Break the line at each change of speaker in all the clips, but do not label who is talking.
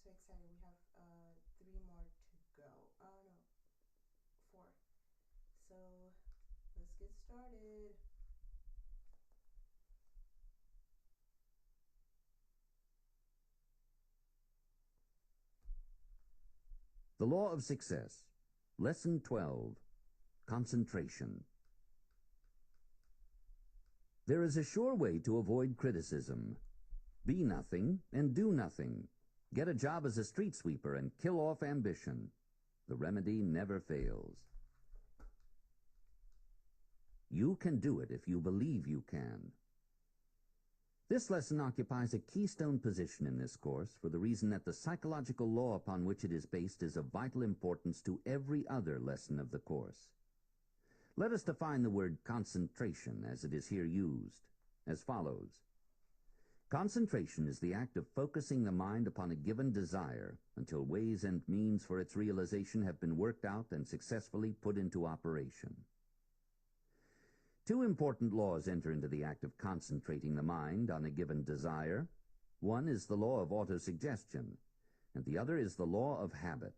so excited. We have 3 more to go. Oh no, 4. So let's get started.
The Law of Success. Lesson 12. Concentration. There is a sure way to avoid criticism. Be nothing and do nothing. Get a job as a street sweeper and kill off ambition. The remedy never fails. You can do it if you believe you can. This lesson occupies a keystone position in this course for the reason that the psychological law upon which it is based is of vital importance to every other lesson of the course. Let us define the word concentration as it is here used, as follows. Concentration is the act of focusing the mind upon a given desire until ways and means for its realization have been worked out and successfully put into operation. 2 important laws enter into the act of concentrating the mind on a given desire. One is the law of autosuggestion, and the other is the law of habit.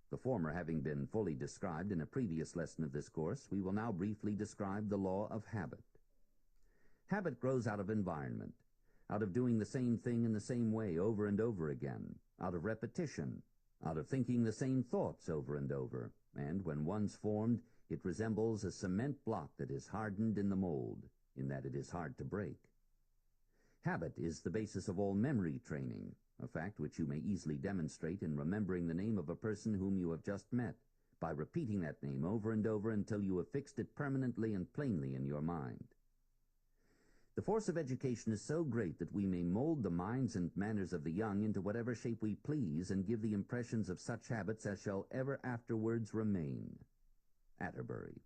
The former having been fully described in a previous lesson of this course, we will now briefly describe the law of habit. Habit grows out of environment, out of doing the same thing in the same way over and over again, out of repetition, out of thinking the same thoughts over and over, and when once formed, it resembles a cement block that is hardened in the mold, in that it is hard to break. Habit is the basis of all memory training, a fact which you may easily demonstrate in remembering the name of a person whom you have just met, by repeating that name over and over until you have fixed it permanently and plainly in your mind. The force of education is so great that we may mold the minds and manners of the young into whatever shape we please and give the impressions of such habits as shall ever afterwards remain. Atterbury.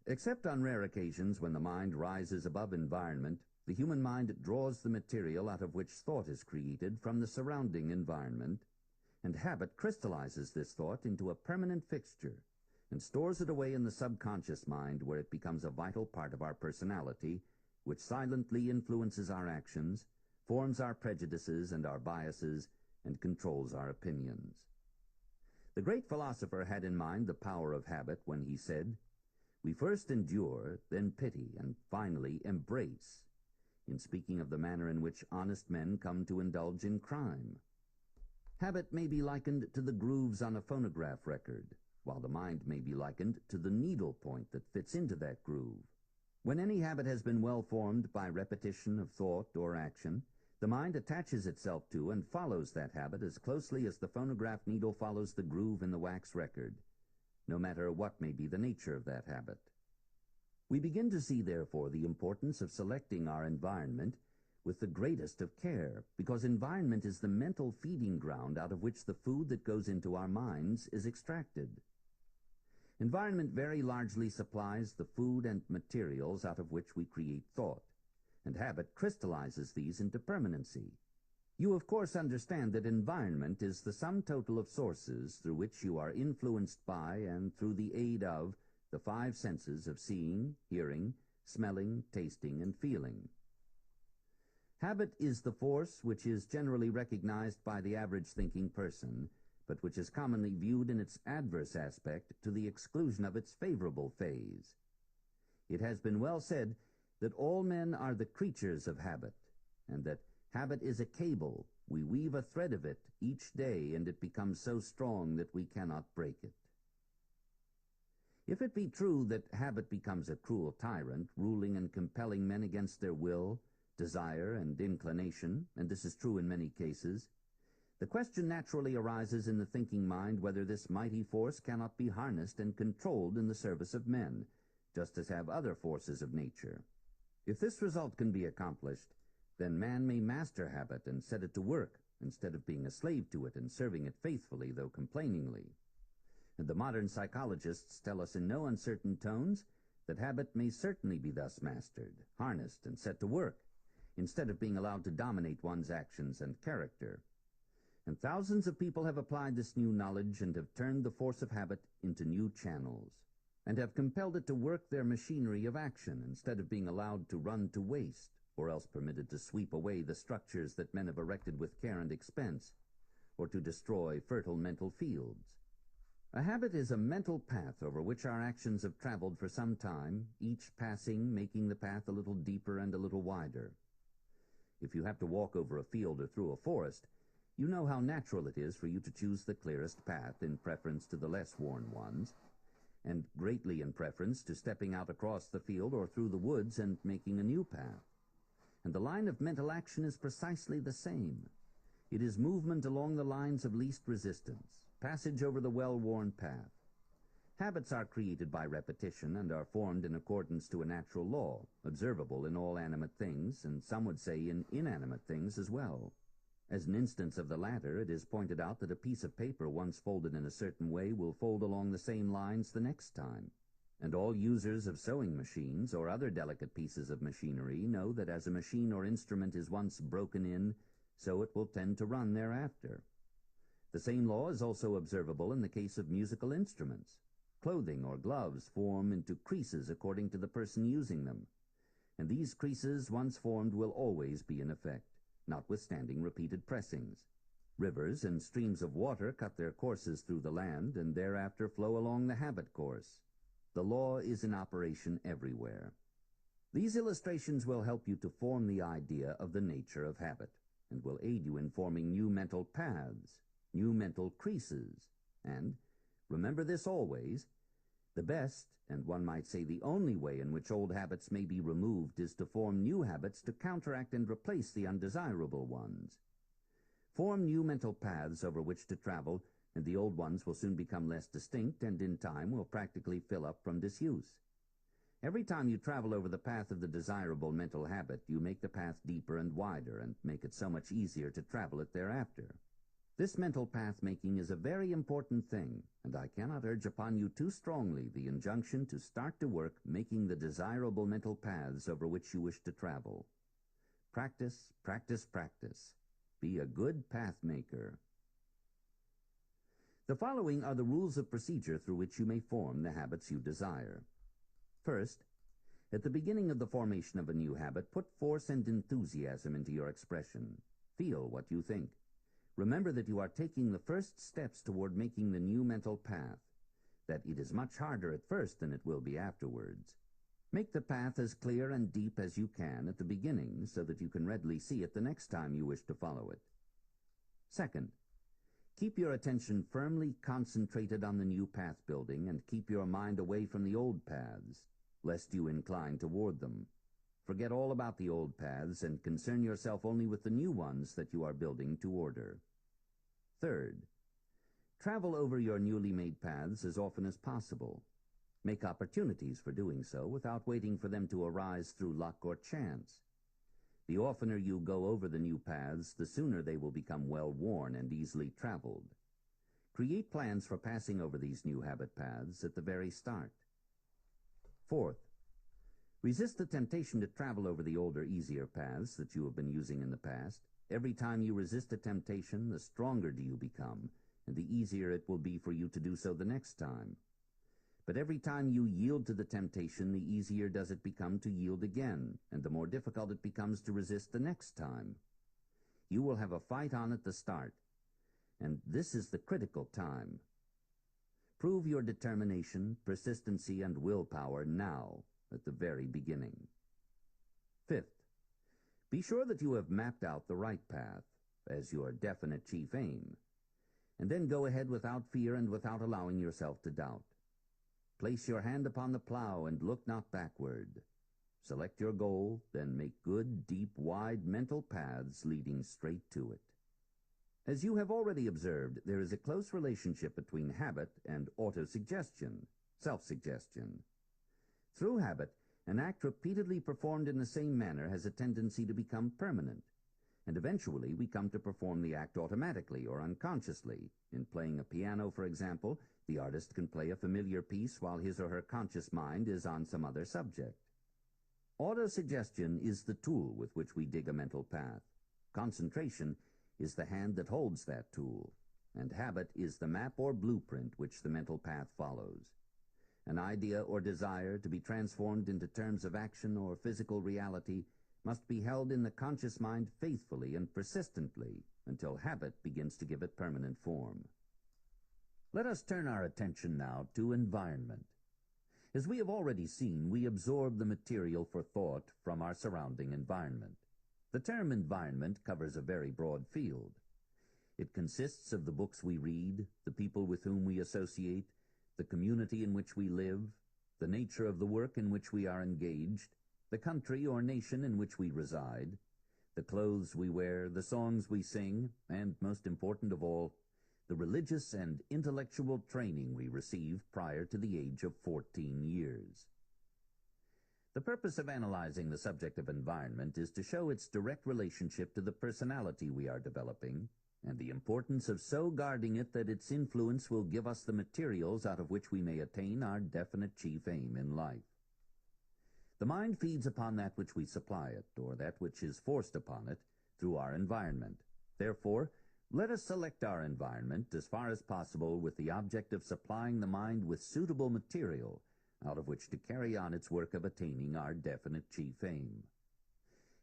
Except on rare occasions when the mind rises above environment, the human mind draws the material out of which thought is created from the surrounding environment, and habit crystallizes this thought into a permanent fixture and stores it away in the subconscious mind where it becomes a vital part of our personality, which silently influences our actions, forms our prejudices and our biases, and controls our opinions. The great philosopher had in mind the power of habit when he said, "We first endure, then pity, and finally embrace," in speaking of the manner in which honest men come to indulge in crime. Habit may be likened to the grooves on a phonograph record, while the mind may be likened to the needle point that fits into that groove. When any habit has been well formed by repetition of thought or action, the mind attaches itself to and follows that habit as closely as the phonograph needle follows the groove in the wax record, no matter what may be the nature of that habit. We begin to see, therefore, the importance of selecting our environment with the greatest of care, because environment is the mental feeding ground out of which the food that goes into our minds is extracted. Environment very largely supplies the food and materials out of which we create thought, and habit crystallizes these into permanency. You of course understand that environment is the sum total of sources through which you are influenced by and through the aid of the 5 senses of seeing, hearing, smelling, tasting, and feeling. Habit is the force which is generally recognized by the average thinking person, but which is commonly viewed in its adverse aspect to the exclusion of its favorable phase. It has been well said that all men are the creatures of habit, and that habit is a cable. We weave a thread of it each day, and it becomes so strong that we cannot break it. If it be true that habit becomes a cruel tyrant, ruling and compelling men against their will, desire, and inclination, and this is true in many cases, the question naturally arises in the thinking mind whether this mighty force cannot be harnessed and controlled in the service of men, just as have other forces of nature. If this result can be accomplished, then man may master habit and set it to work, instead of being a slave to it and serving it faithfully, though complainingly. And the modern psychologists tell us in no uncertain tones that habit may certainly be thus mastered, harnessed, and set to work, instead of being allowed to dominate one's actions and character. And thousands of people have applied this new knowledge and have turned the force of habit into new channels, and have compelled it to work their machinery of action instead of being allowed to run to waste, or else permitted to sweep away the structures that men have erected with care and expense, or to destroy fertile mental fields. A habit is a mental path over which our actions have traveled for some time, each passing making the path a little deeper and a little wider. If you have to walk over a field or through a forest, you know how natural it is for you to choose the clearest path in preference to the less worn ones, and greatly in preference to stepping out across the field or through the woods and making a new path. And the line of mental action is precisely the same. It is movement along the lines of least resistance, passage over the well-worn path. Habits are created by repetition and are formed in accordance to a natural law, observable in all animate things, and some would say in inanimate things as well. As an instance of the latter, it is pointed out that a piece of paper once folded in a certain way will fold along the same lines the next time. And all users of sewing machines or other delicate pieces of machinery know that as a machine or instrument is once broken in, so it will tend to run thereafter. The same law is also observable in the case of musical instruments. Clothing or gloves form into creases according to the person using them, and these creases once formed will always be in effect, notwithstanding repeated pressings. Rivers and streams of water cut their courses through the land and thereafter flow along the habit course. The law is in operation everywhere. These illustrations will help you to form the idea of the nature of habit, and will aid you in forming new mental paths, new mental creases, and, remember this always, the best, and one might say the only way in which old habits may be removed is to form new habits to counteract and replace the undesirable ones. Form new mental paths over which to travel, and the old ones will soon become less distinct and in time will practically fill up from disuse. Every time you travel over the path of the desirable mental habit, you make the path deeper and wider and make it so much easier to travel it thereafter. This mental path-making is a very important thing, and I cannot urge upon you too strongly the injunction to start to work making the desirable mental paths over which you wish to travel. Practice, practice, practice. Be a good path-maker. The following are the rules of procedure through which you may form the habits you desire. First, at the beginning of the formation of a new habit, put force and enthusiasm into your expression. Feel what you think. Remember that you are taking the first steps toward making the new mental path, that it is much harder at first than it will be afterwards. Make the path as clear and deep as you can at the beginning so that you can readily see it the next time you wish to follow it. Second, keep your attention firmly concentrated on the new path building and keep your mind away from the old paths, lest you incline toward them. Forget all about the old paths and concern yourself only with the new ones that you are building to order. Third, travel over your newly made paths as often as possible. Make opportunities for doing so without waiting for them to arise through luck or chance. The oftener you go over the new paths, the sooner they will become well-worn and easily traveled. Create plans for passing over these new habit paths at the very start. Fourth, resist the temptation to travel over the older, easier paths that you have been using in the past. Every time you resist a temptation, the stronger do you become, and the easier it will be for you to do so the next time. But every time you yield to the temptation, the easier does it become to yield again, and the more difficult it becomes to resist the next time. You will have a fight on at the start, and this is the critical time. Prove your determination, persistency, and willpower now, at the very beginning. Fifth, be sure that you have mapped out the right path as your definite chief aim, and then go ahead without fear and without allowing yourself to doubt. Place your hand upon the plow and look not backward. Select your goal, then make good, deep, wide mental paths leading straight to it. As you have already observed, there is a close relationship between habit and autosuggestion, self-suggestion. Through habit, an act repeatedly performed in the same manner has a tendency to become permanent, and eventually we come to perform the act automatically or unconsciously. In playing a piano, for example, the artist can play a familiar piece while his or her conscious mind is on some other subject. Autosuggestion is the tool with which we dig a mental path. Concentration is the hand that holds that tool, and habit is the map or blueprint which the mental path follows. An idea or desire to be transformed into terms of action or physical reality must be held in the conscious mind faithfully and persistently until habit begins to give it permanent form. Let us turn our attention now to environment. As we have already seen, we absorb the material for thought from our surrounding environment. The term environment covers a very broad field. It consists of the books we read, the people with whom we associate, the community in which we live, the nature of the work in which we are engaged, the country or nation in which we reside, the clothes we wear, the songs we sing, and, most important of all, the religious and intellectual training we receive prior to the age of 14 years. The purpose of analyzing the subject of environment is to show its direct relationship to the personality we are developing, and the importance of so guarding it that its influence will give us the materials out of which we may attain our definite chief aim in life. The mind feeds upon that which we supply it, or that which is forced upon it, through our environment. Therefore, let us select our environment as far as possible with the object of supplying the mind with suitable material out of which to carry on its work of attaining our definite chief aim.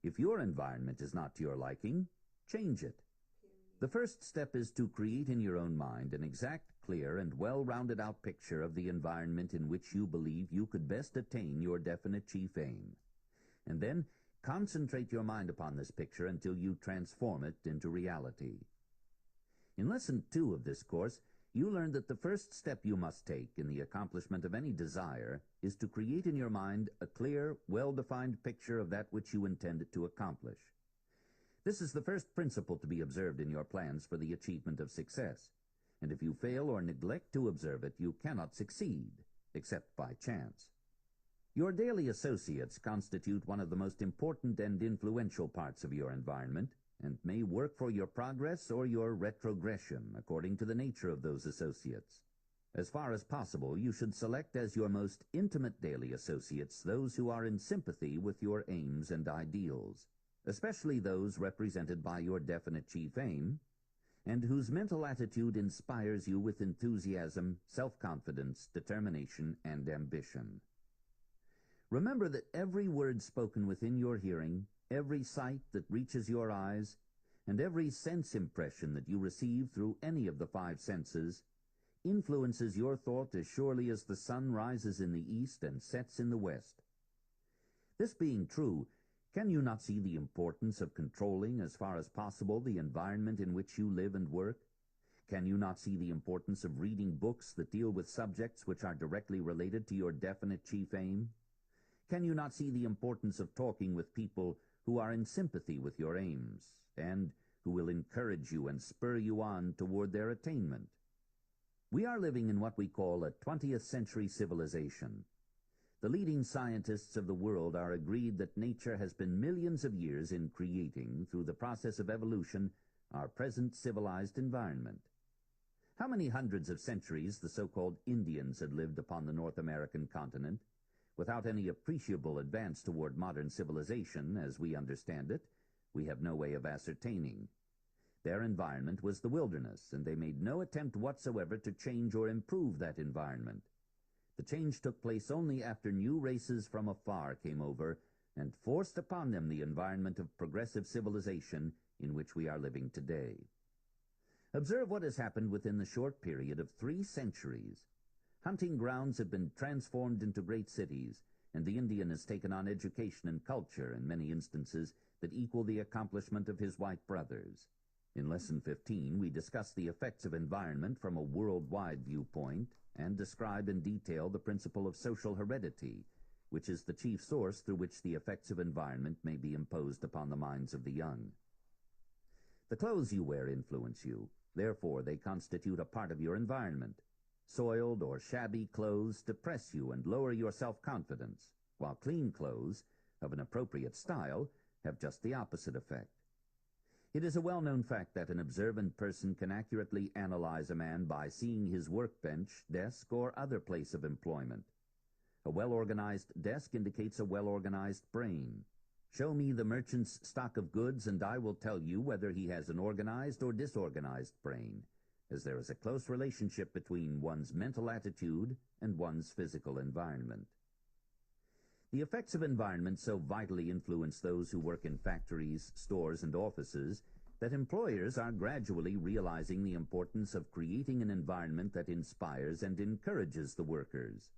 If your environment is not to your liking, change it. The first step is to create in your own mind an exact, clear, and well-rounded out picture of the environment in which you believe you could best attain your definite chief aim. And then concentrate your mind upon this picture until you transform it into reality. In Lesson 2 of this course, you learned that the first step you must take in the accomplishment of any desire is to create in your mind a clear, well-defined picture of that which you intend to accomplish. This is the first principle to be observed in your plans for the achievement of success, and if you fail or neglect to observe it, you cannot succeed, except by chance. Your daily associates constitute one of the most important and influential parts of your environment, and may work for your progress or your retrogression, according to the nature of those associates. As far as possible, you should select as your most intimate daily associates those who are in sympathy with your aims and ideals, especially those represented by your definite chief aim, and whose mental attitude inspires you with enthusiasm, self-confidence, determination, and ambition. Remember that every word spoken within your hearing, every sight that reaches your eyes, and every sense impression that you receive through any of the 5 senses influences your thought as surely as the sun rises in the east and sets in the west. This being true, can you not see the importance of controlling as far as possible the environment in which you live and work? Can you not see the importance of reading books that deal with subjects which are directly related to your definite chief aim? Can you not see the importance of talking with people who are in sympathy with your aims, and who will encourage you and spur you on toward their attainment? We are living in what we call a 20th century civilization. The leading scientists of the world are agreed that nature has been millions of years in creating, through the process of evolution, our present civilized environment. How many hundreds of centuries the so-called Indians had lived upon the North American continent, without any appreciable advance toward modern civilization, as we understand it, we have no way of ascertaining. Their environment was the wilderness, and they made no attempt whatsoever to change or improve that environment. The change took place only after new races from afar came over and forced upon them the environment of progressive civilization in which we are living today. Observe what has happened within the short period of 3 centuries. Hunting grounds have been transformed into great cities, and the Indian has taken on education and culture in many instances that equal the accomplishment of his white brothers. In Lesson 15, we discuss the effects of environment from a worldwide viewpoint and describe in detail the principle of social heredity, which is the chief source through which the effects of environment may be imposed upon the minds of the young. The clothes you wear influence you. Therefore, they constitute a part of your environment. Soiled or shabby clothes depress you and lower your self-confidence, while clean clothes, of an appropriate style, have just the opposite effect. It is a well-known fact that an observant person can accurately analyze a man by seeing his workbench, desk, or other place of employment. A well-organized desk indicates a well-organized brain. Show me the merchant's stock of goods, and I will tell you whether he has an organized or disorganized brain, as there is a close relationship between one's mental attitude and one's physical environment. The effects of environment so vitally influence those who work in factories, stores, and offices that employers are gradually realizing the importance of creating an environment that inspires and encourages the workers.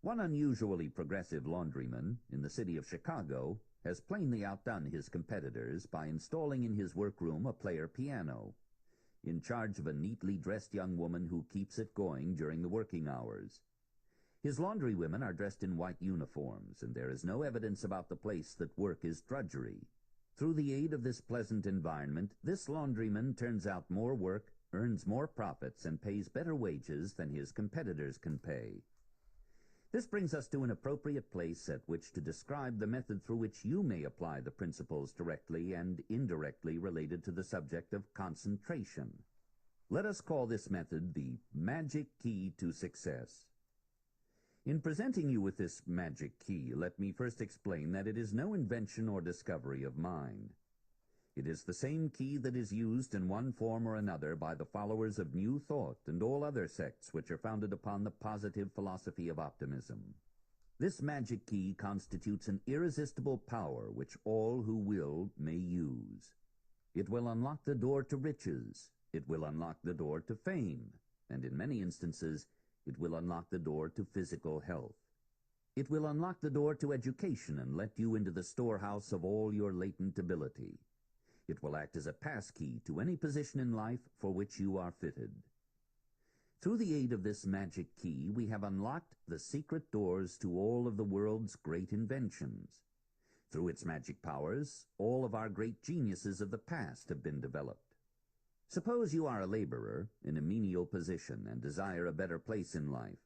One unusually progressive laundryman in the city of Chicago has plainly outdone his competitors by installing in his workroom a player piano, in charge of a neatly dressed young woman who keeps it going during the working hours. His laundrywomen are dressed in white uniforms, and there is no evidence about the place that work is drudgery. Through the aid of this pleasant environment, this laundryman turns out more work, earns more profits, and pays better wages than his competitors can pay. This brings us to an appropriate place at which to describe the method through which you may apply the principles directly and indirectly related to the subject of concentration. Let us call this method the magic key to success. In presenting you with this magic key, let me first explain that it is no invention or discovery of mine. It is the same key that is used in one form or another by the followers of New Thought and all other sects which are founded upon the positive philosophy of optimism. This magic key constitutes an irresistible power which all who will may use. It will unlock the door to riches. It will unlock the door to fame, and in many instances, it will unlock the door to physical health. It will unlock the door to education and let you into the storehouse of all your latent ability. It will act as a passkey to any position in life for which you are fitted. Through the aid of this magic key, we have unlocked the secret doors to all of the world's great inventions. Through its magic powers, all of our great geniuses of the past have been developed. Suppose you are a laborer in a menial position and desire a better place in life.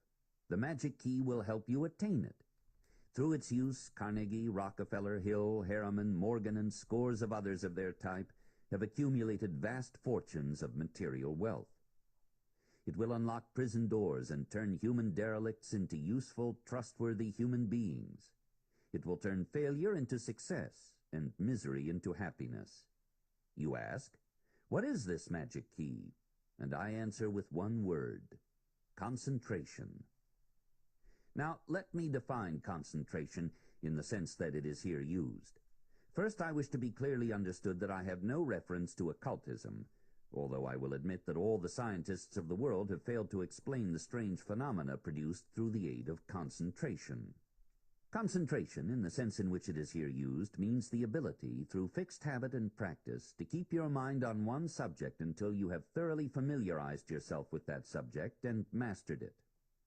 The magic key will help you attain it. Through its use, Carnegie, Rockefeller, Hill, Harriman, Morgan, and scores of others of their type have accumulated vast fortunes of material wealth. It will unlock prison doors and turn human derelicts into useful, trustworthy human beings. It will turn failure into success and misery into happiness. You ask, what is this magic key? And I answer with one word: concentration. Now, let me define concentration in the sense that it is here used. First, I wish to be clearly understood that I have no reference to occultism, although I will admit that all the scientists of the world have failed to explain the strange phenomena produced through the aid of concentration. Concentration, in the sense in which it is here used, means the ability, through fixed habit and practice, to keep your mind on one subject until you have thoroughly familiarized yourself with that subject and mastered it.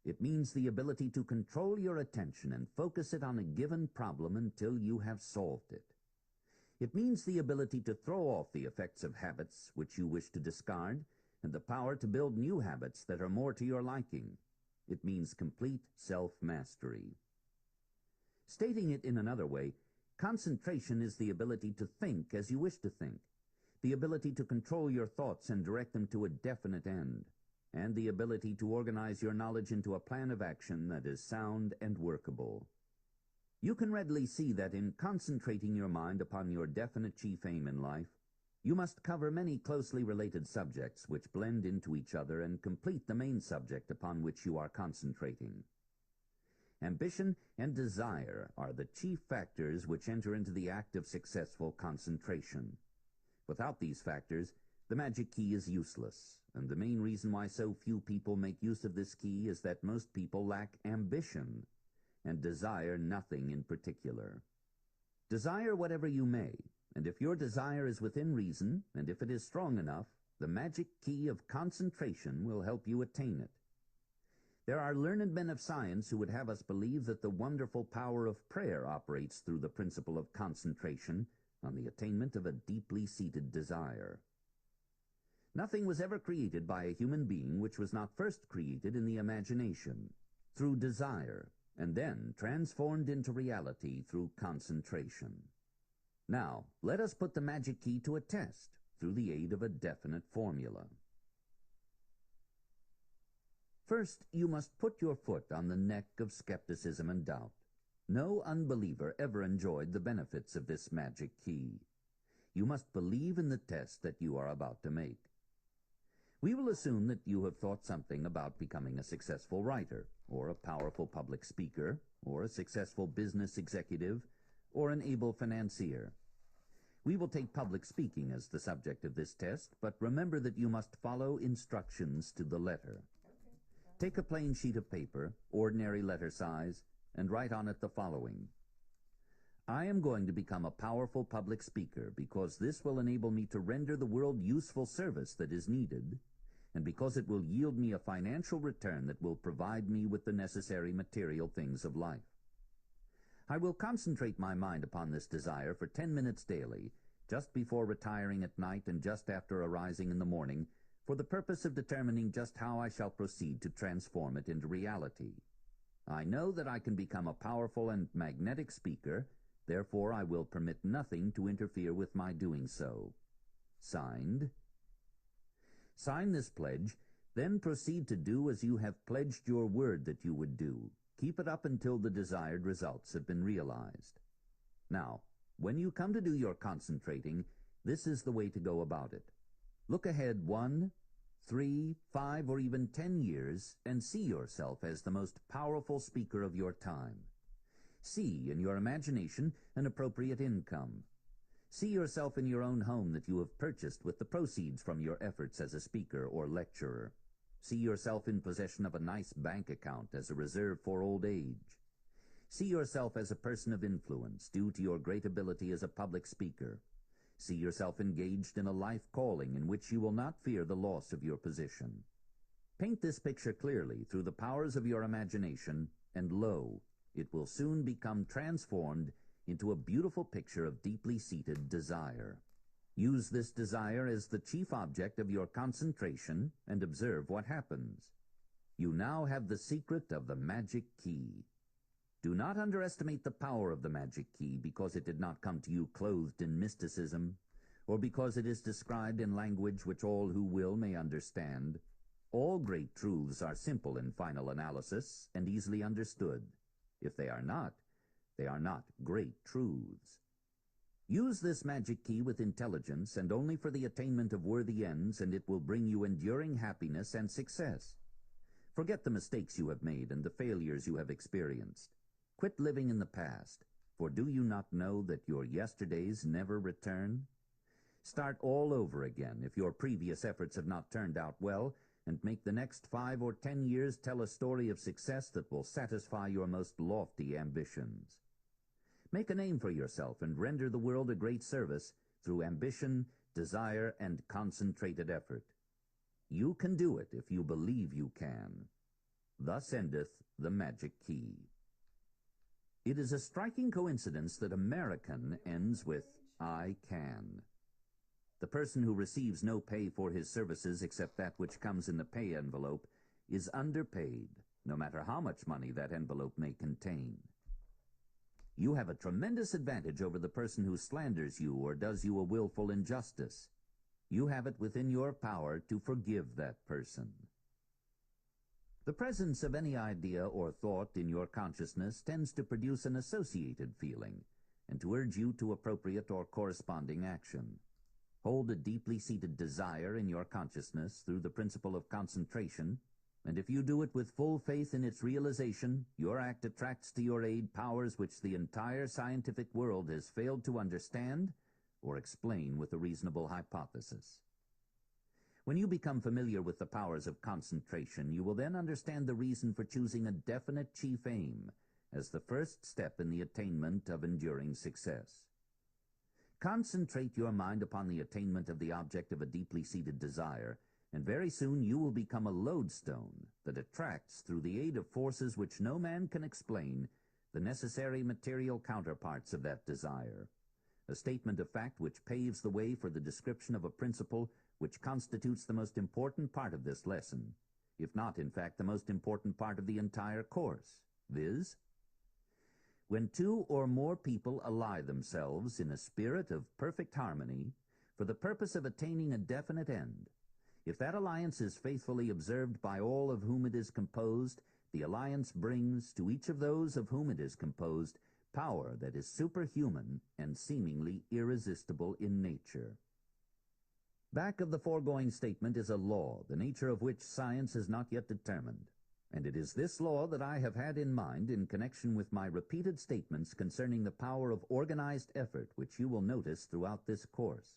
It means the ability to control your attention and focus it on a given problem until you have solved it. It means the ability to throw off the effects of habits which you wish to discard, and the power to build new habits that are more to your liking. It means complete self-mastery. Stating it in another way, concentration is the ability to think as you wish to think, the ability to control your thoughts and direct them to a definite end, and the ability to organize your knowledge into a plan of action that is sound and workable. You can readily see that in concentrating your mind upon your definite chief aim in life, you must cover many closely related subjects which blend into each other and complete the main subject upon which you are concentrating. Ambition and desire are the chief factors which enter into the act of successful concentration. Without these factors, the magic key is useless, and the main reason why so few people make use of this key is that most people lack ambition and desire nothing in particular. Desire whatever you may, and if your desire is within reason, and if it is strong enough, the magic key of concentration will help you attain it. There are learned men of science who would have us believe that the wonderful power of prayer operates through the principle of concentration on the attainment of a deeply seated desire. Nothing was ever created by a human being which was not first created in the imagination, through desire, and then transformed into reality through concentration. Now, let us put the magic key to a test through the aid of a definite formula. First, you must put your foot on the neck of skepticism and doubt. No unbeliever ever enjoyed the benefits of this magic key. You must believe in the test that you are about to make. We will assume that you have thought something about becoming a successful writer, or a powerful public speaker, or a successful business executive, or an able financier. We will take public speaking as the subject of this test, but remember that you must follow instructions to the letter.
Okay.
Take a plain sheet of paper, ordinary letter size, and write on it the following. I am going to become a powerful public speaker because this will enable me to render the world useful service that is needed, and because it will yield me a financial return that will provide me with the necessary material things of life. I will concentrate my mind upon this desire for 10 minutes daily, just before retiring at night and just after arising in the morning, for the purpose of determining just how I shall proceed to transform it into reality. I know that I can become a powerful and magnetic speaker, therefore I will permit nothing to interfere with my doing so. Signed. Sign this pledge, then proceed to do as you have pledged your word that you would do. Keep it up until the desired results have been realized. Now, when you come to do your concentrating, this is the way to go about it. Look ahead 1, 3, 5, or even 10 years and see yourself as the most powerful speaker of your time. See in your imagination an appropriate income. See yourself in your own home that you have purchased with the proceeds from your efforts as a speaker or lecturer. See yourself in possession of a nice bank account as a reserve for old age. See yourself as a person of influence due to your great ability as a public speaker. See yourself engaged in a life calling in which you will not fear the loss of your position. Paint this picture clearly through the powers of your imagination, and lo, it will soon become transformed into a beautiful picture of deeply seated desire. Use this desire as the chief object of your concentration and observe what happens. You now have the secret of the magic key. Do not underestimate the power of the magic key because it did not come to you clothed in mysticism, or because it is described in language which all who will may understand. All great truths are simple in final analysis and easily understood. If they are not great truths. Use this magic key with intelligence and only for the attainment of worthy ends, and it will bring you enduring happiness and success. Forget the mistakes you have made and the failures you have experienced. Quit living in the past, for do you not know that your yesterdays never return? Start all over again if your previous efforts have not turned out well, and make the next 5 or 10 years tell a story of success that will satisfy your most lofty ambitions. Make a name for yourself and render the world a great service through ambition, desire, and concentrated effort. You can do it if you believe you can. Thus endeth the magic key. It is a striking coincidence that American ends with I can. The person who receives no pay for his services except that which comes in the pay envelope is underpaid, no matter how much money that envelope may contain. You have a tremendous advantage over the person who slanders you or does you a willful injustice. You have it within your power to forgive that person. The presence of any idea or thought in your consciousness tends to produce an associated feeling and to urge you to appropriate or corresponding action. Hold a deeply seated desire in your consciousness through the principle of concentration, and if you do it with full faith in its realization, your act attracts to your aid powers which the entire scientific world has failed to understand or explain with a reasonable hypothesis. When you become familiar with the powers of concentration, you will then understand the reason for choosing a definite chief aim as the first step in the attainment of enduring success. Concentrate your mind upon the attainment of the object of a deeply seated desire, and very soon you will become a lodestone that attracts, through the aid of forces which no man can explain, the necessary material counterparts of that desire. A statement of fact which paves the way for the description of a principle which constitutes the most important part of this lesson, if not, in fact, the most important part of the entire course, viz., when 2 or more people ally themselves in a spirit of perfect harmony for the purpose of attaining a definite end, if that alliance is faithfully observed by all of whom it is composed, the alliance brings to each of those of whom it is composed power that is superhuman and seemingly irresistible in nature. Back of the foregoing statement is a law, the nature of which science has not yet determined, and it is this law that I have had in mind in connection with my repeated statements concerning the power of organized effort, which you will notice throughout this course.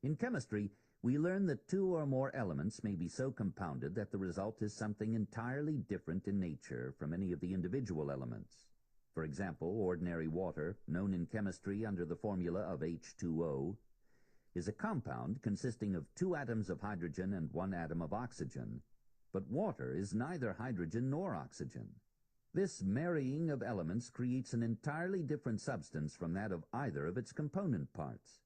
In chemistry, we learn that two or more elements may be so compounded that the result is something entirely different in nature from any of the individual elements. For example, ordinary water, known in chemistry under the formula of H2O, is a compound consisting of 2 atoms of hydrogen and 1 atom of oxygen, but water is neither hydrogen nor oxygen. This marrying of elements creates an entirely different substance from that of either of its component parts.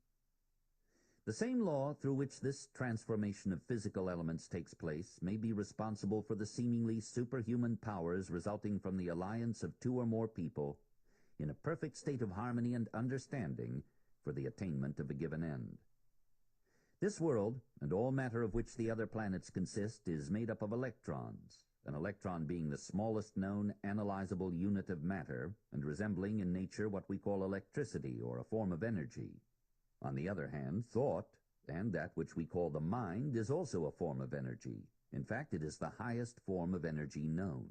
The same law through which this transformation of physical elements takes place may be responsible for the seemingly superhuman powers resulting from the alliance of 2 or more people in a perfect state of harmony and understanding for the attainment of a given end. This world, and all matter of which the other planets consist, is made up of electrons, an electron being the smallest known analyzable unit of matter and resembling in nature what we call electricity, or a form of energy. On the other hand, thought, and that which we call the mind, is also a form of energy. In fact, it is the highest form of energy known.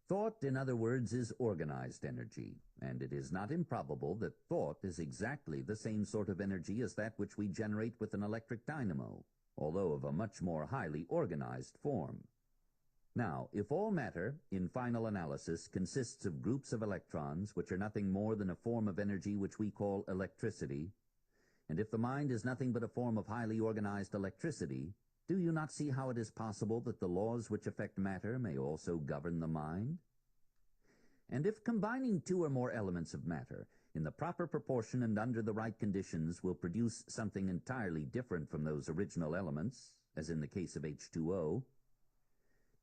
Thought, in other words, is organized energy, and it is not improbable that thought is exactly the same sort of energy as that which we generate with an electric dynamo, although of a much more highly organized form. Now, if all matter, in final analysis, consists of groups of electrons, which are nothing more than a form of energy which we call electricity, and if the mind is nothing but a form of highly organized electricity, do you not see how it is possible that the laws which affect matter may also govern the mind? And if combining 2 or more elements of matter in the proper proportion and under the right conditions will produce something entirely different from those original elements, as in the case of H2O,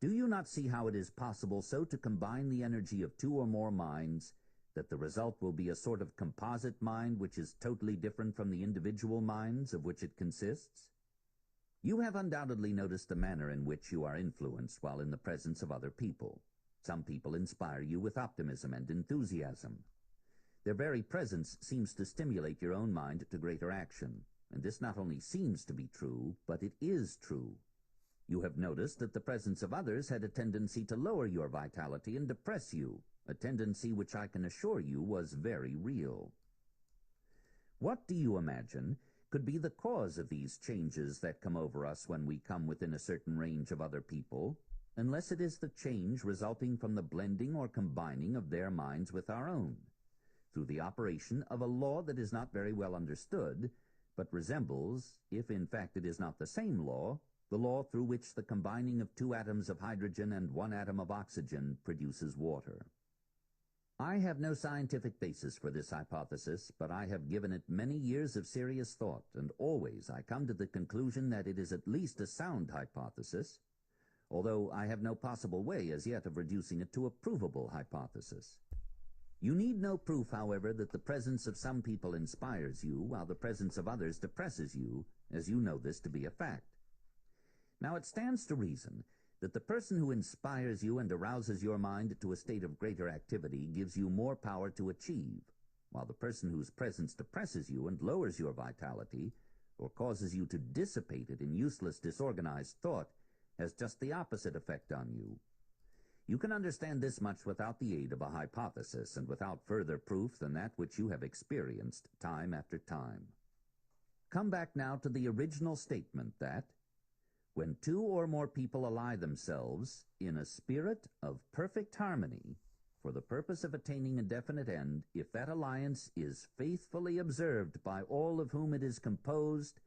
do you not see how it is possible so to combine the energy of 2 or more minds that the result will be a sort of composite mind which is totally different from the individual minds of which it consists? You have undoubtedly noticed the manner in which you are influenced while in the presence of other people. Some people inspire you with optimism and enthusiasm. Their very presence seems to stimulate your own mind to greater action, and this not only seems to be true, but it is true. You have noticed that the presence of others had a tendency to lower your vitality and depress you, a tendency which I can assure you was very real. What do you imagine could be the cause of these changes that come over us when we come within a certain range of other people, unless it is the change resulting from the blending or combining of their minds with our own, through the operation of a law that is not very well understood, but resembles, if in fact it is not the same law, the law through which the combining of 2 atoms of hydrogen and 1 atom of oxygen produces water. I have no scientific basis for this hypothesis, but I have given it many years of serious thought, and always I come to the conclusion that it is at least a sound hypothesis, although I have no possible way as yet of reducing it to a provable hypothesis. You need no proof, however, that the presence of some people inspires you, while the presence of others depresses you, as you know this to be a fact. Now it stands to reason that the person who inspires you and arouses your mind to a state of greater activity gives you more power to achieve, while the person whose presence depresses you and lowers your vitality, or causes you to dissipate it in useless, disorganized thought, has just the opposite effect on you. You can understand this much without the aid of a hypothesis and without further proof than that which you have experienced time after time. Come back now to the original statement that, when 2 or more people ally themselves in a spirit of perfect harmony for the purpose of attaining a definite end, if that alliance is faithfully observed by all of whom it is composed,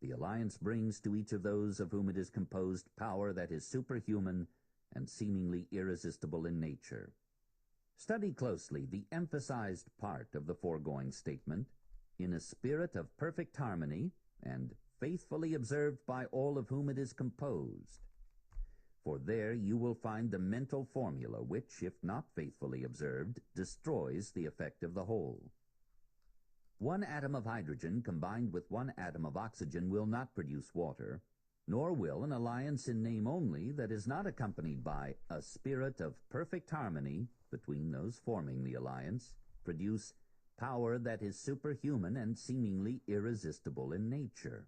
the alliance brings to each of those of whom it is composed power that is superhuman and seemingly irresistible in nature. Study closely the emphasized part of the foregoing statement, in a spirit of perfect harmony, and faithfully observed by all of whom it is composed. For there you will find the mental formula which, if not faithfully observed, destroys the effect of the whole. 1 atom of hydrogen combined with 1 atom of oxygen will not produce water, nor will an alliance in name only that is not accompanied by a spirit of perfect harmony between those forming the alliance produce power that is superhuman and seemingly irresistible in nature.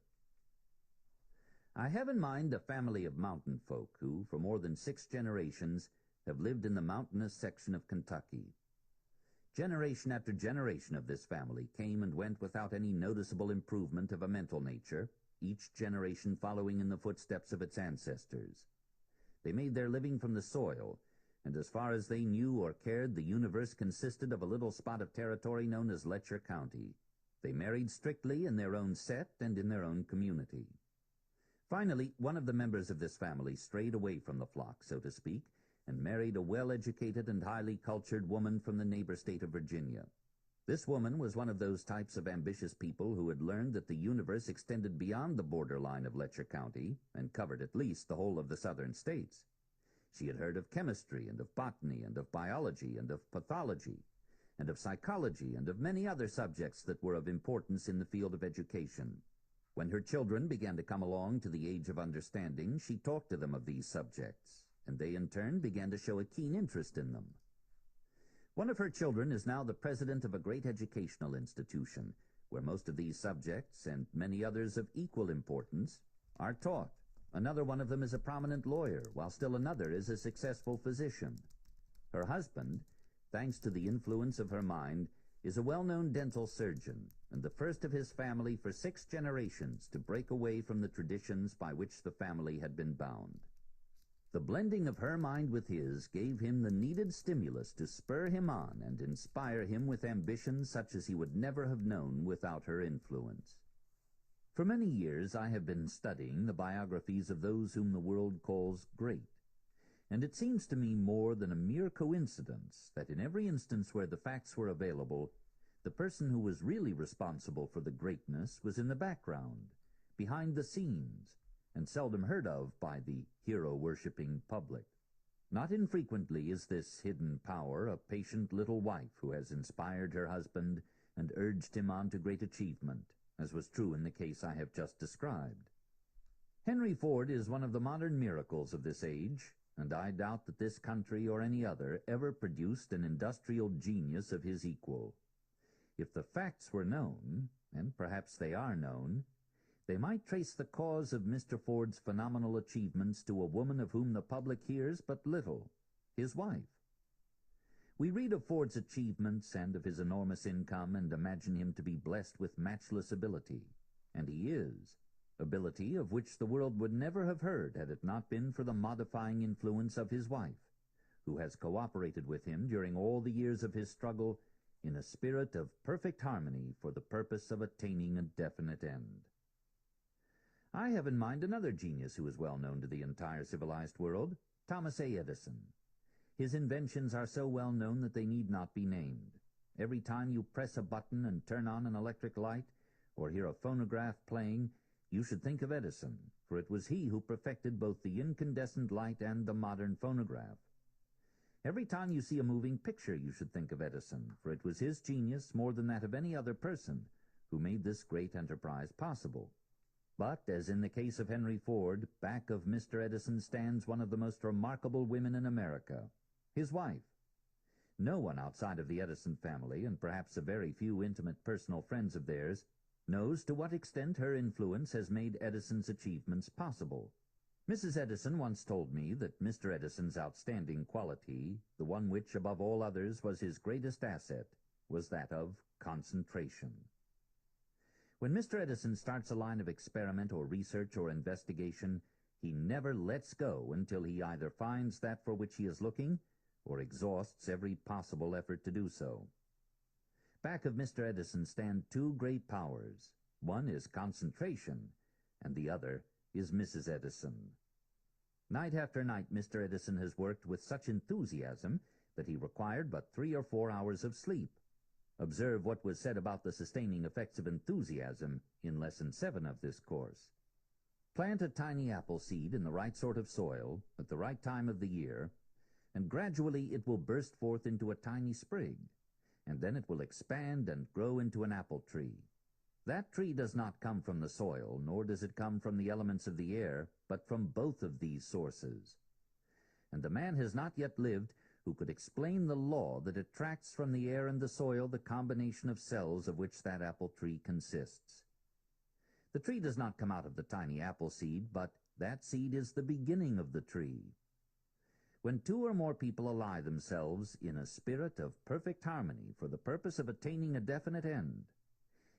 I have in mind a family of mountain folk who, for more than 6 generations, have lived in the mountainous section of Kentucky. Generation after generation of this family came and went without any noticeable improvement of a mental nature, each generation following in the footsteps of its ancestors. They made their living from the soil, and as far as they knew or cared, the universe consisted of a little spot of territory known as Letcher County. They married strictly in their own set and in their own community. Finally, one of the members of this family strayed away from the flock, so to speak, and married a well-educated and highly cultured woman from the neighbor state of Virginia. This woman was one of those types of ambitious people who had learned that the universe extended beyond the borderline of Letcher County and covered at least the whole of the southern states. She had heard of chemistry and of botany and of biology and of pathology and of psychology and of many other subjects that were of importance in the field of education. When her children began to come along to the age of understanding, she talked to them of these subjects, and they in turn began to show a keen interest in them. One of her children is now the president of a great educational institution, where most of these subjects, and many others of equal importance, are taught. Another one of them is a prominent lawyer, while still another is a successful physician. Her husband, thanks to the influence of her mind, is a well-known dental surgeon, and the first of his family for 6 generations to break away from the traditions by which the family had been bound. The blending of her mind with his gave him the needed stimulus to spur him on and inspire him with ambitions such as he would never have known without her influence. For many years I have been studying the biographies of those whom the world calls great, and it seems to me more than a mere coincidence that in every instance where the facts were available, the person who was really responsible for the greatness was in the background, behind the scenes, and seldom heard of by the hero-worshipping public. Not infrequently is this hidden power a patient little wife who has inspired her husband and urged him on to great achievement, as was true in the case I have just described. Henry Ford is one of the modern miracles of this age, and I doubt that this country or any other ever produced an industrial genius of his equal. If the facts were known, and perhaps they are known, they might trace the cause of Mr. Ford's phenomenal achievements to a woman of whom the public hears but little, his wife. We read of Ford's achievements and of his enormous income and imagine him to be blessed with matchless ability, and he is, ability of which the world would never have heard had it not been for the modifying influence of his wife, who has cooperated with him during all the years of his struggle in a spirit of perfect harmony for the purpose of attaining a definite end. I have in mind another genius who is well known to the entire civilized world, Thomas A. Edison. His inventions are so well known that they need not be named. Every time you press a button and turn on an electric light, or hear a phonograph playing, you should think of Edison, for it was he who perfected both the incandescent light and the modern phonograph. Every time you see a moving picture, you should think of Edison, for it was his genius, more than that of any other person, who made this great enterprise possible. But, as in the case of Henry Ford, back of Mr. Edison stands one of the most remarkable women in America, his wife. No one outside of the Edison family, and perhaps a very few intimate personal friends of theirs, knows to what extent her influence has made Edison's achievements possible. Mrs. Edison once told me that Mr. Edison's outstanding quality, the one which above all others was his greatest asset, was that of concentration. When Mr. Edison starts a line of experiment or research or investigation, he never lets go until he either finds that for which he is looking or exhausts every possible effort to do so. Back of Mr. Edison stand 2 great powers. One is concentration, and the other is Mrs. Edison. Night after night, Mr. Edison has worked with such enthusiasm that he required but 3 or 4 hours of sleep. Observe what was said about the sustaining effects of enthusiasm in Lesson 7 of this course. Plant a tiny apple seed in the right sort of soil at the right time of the year, and gradually it will burst forth into a tiny sprig, and then it will expand and grow into an apple tree. That tree does not come from the soil, nor does it come from the elements of the air, but from both of these sources. And the man has not yet lived who could explain the law that attracts from the air and the soil the combination of cells of which that apple tree consists. The tree does not come out of the tiny apple seed, but that seed is the beginning of the tree. When two or more people ally themselves in a spirit of perfect harmony for the purpose of attaining a definite end,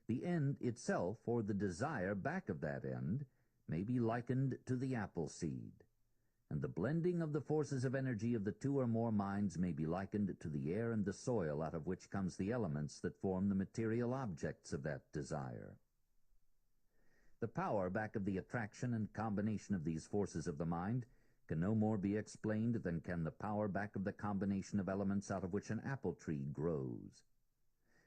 the end itself, or the desire back of that end, may be likened to the apple seed, and the blending of the forces of energy of the two or more minds may be likened to the air and the soil out of which comes the elements that form the material objects of that desire. The power back of the attraction and combination of these forces of the mind can no more be explained than can the power back of the combination of elements out of which an apple tree grows.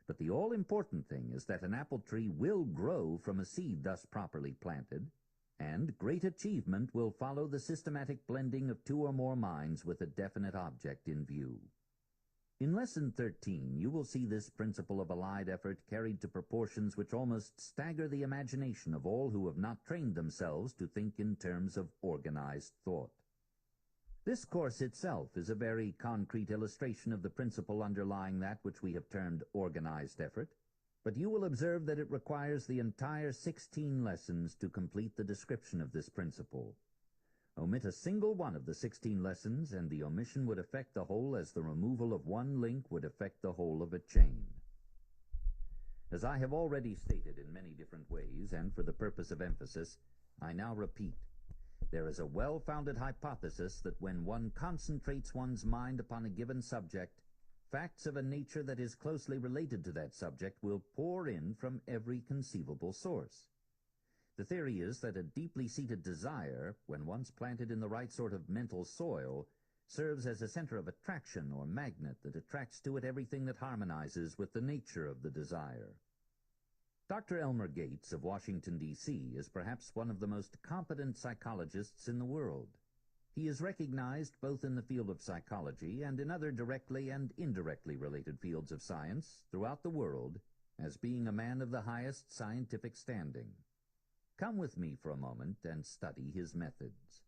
But the all-important thing is that an apple tree will grow from a seed thus properly planted, and great achievement will follow the systematic blending of two or more minds with a definite object in view. In Lesson 13, you will see this principle of allied effort carried to proportions which almost stagger the imagination of all who have not trained themselves to think in terms of organized thought. This course itself is a very concrete illustration of the principle underlying that which we have termed organized effort, but you will observe that it requires the entire 16 lessons to complete the description of this principle. Omit a single one of the 16 lessons, and the omission would affect the whole as the removal of one link would affect the whole of a chain. As I have already stated in many different ways, and for the purpose of emphasis, I now repeat. There is a well-founded hypothesis that when one concentrates one's mind upon a given subject, facts of a nature that is closely related to that subject will pour in from every conceivable source. The theory is that a deeply seated desire, when once planted in the right sort of mental soil, serves as a center of attraction or magnet that attracts to it everything that harmonizes with the nature of the desire. Dr. Elmer Gates of Washington, D.C. is perhaps one of the most competent psychologists in the world. He is recognized both in the field of psychology and in other directly and indirectly related fields of science throughout the world as being a man of the highest scientific standing. Come with me for a moment and study his methods.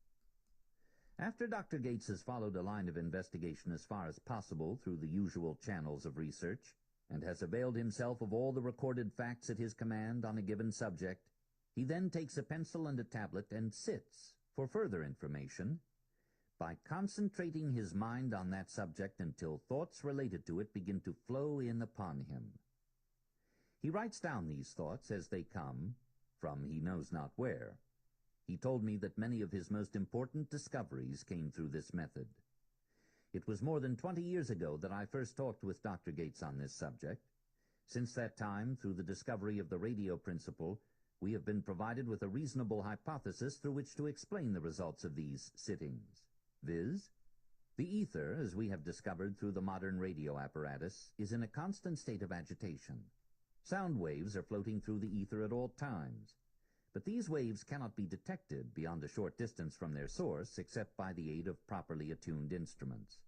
After Dr. Gates has followed a line of investigation as far as possible through the usual channels of research, and has availed himself of all the recorded facts at his command on a given subject, he then takes a pencil and a tablet and sits for further information by concentrating his mind on that subject until thoughts related to it begin to flow in upon him. He writes down these thoughts as they come from he knows not where. He told me that many of his most important discoveries came through this method. It was more than 20 years ago that I first talked with Dr. Gates on this subject. Since that time, through the discovery of the radio principle, we have been provided with a reasonable hypothesis through which to explain the results of these sittings, viz., the ether, as we have discovered through the modern radio apparatus, is in a constant state of agitation. Sound waves are floating through the ether at all times, but these waves cannot be detected beyond a short distance from their source except by the aid of properly attuned instruments.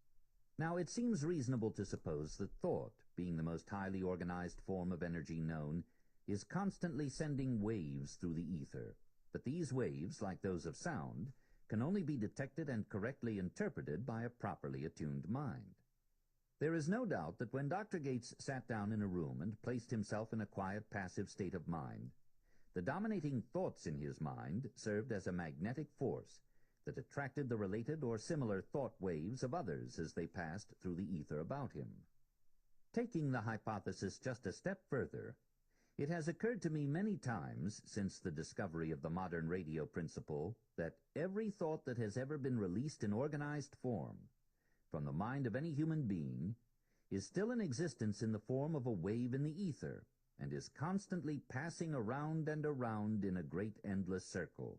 Now, it seems reasonable to suppose that thought, being the most highly organized form of energy known, is constantly sending waves through the ether, but these waves, like those of sound, can only be detected and correctly interpreted by a properly attuned mind. There is no doubt that when Dr. Gates sat down in a room and placed himself in a quiet, passive state of mind, the dominating thoughts in his mind served as a magnetic force that attracted the related or similar thought waves of others as they passed through the ether about him. Taking the hypothesis just a step further, it has occurred to me many times since the discovery of the modern radio principle that every thought that has ever been released in organized form from the mind of any human being is still in existence in the form of a wave in the ether, and is constantly passing around and around in a great endless circle.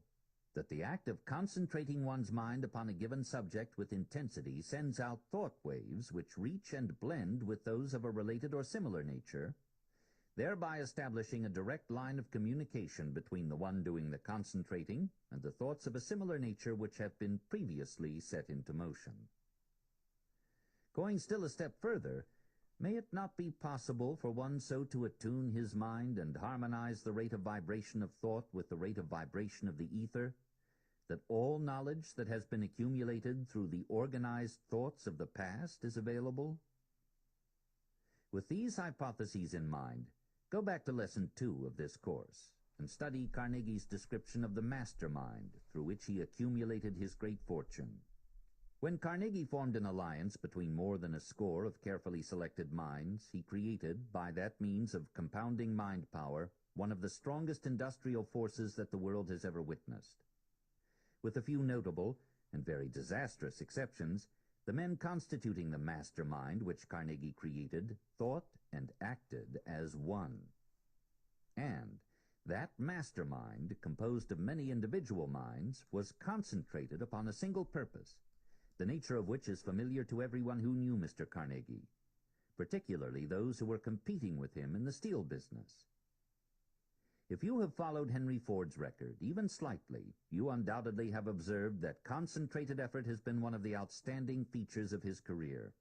That the act of concentrating one's mind upon a given subject with intensity sends out thought waves which reach and blend with those of a related or similar nature, thereby establishing a direct line of communication between the one doing the concentrating and the thoughts of a similar nature which have been previously set into motion. Going still a step further, may it not be possible for one so to attune his mind and harmonize the rate of vibration of thought with the rate of vibration of the ether, that all knowledge that has been accumulated through the organized thoughts of the past is available? With these hypotheses in mind, go back to Lesson 2 of this course. and study Carnegie's description of the mastermind through which he accumulated his great fortune. When Carnegie formed an alliance between more than a score of carefully selected minds, he created, by that means of compounding mind power, one of the strongest industrial forces that the world has ever witnessed. With a few notable and very disastrous exceptions, the men constituting the mastermind which Carnegie created thought and acted as one. And that mastermind, composed of many individual minds, was concentrated upon a single purpose, the nature of which is familiar to everyone who knew Mr. Carnegie, particularly those who were competing with him in the steel business. If you have followed Henry Ford's record, even slightly, you undoubtedly have observed that concentrated effort has been one of the outstanding features of his career.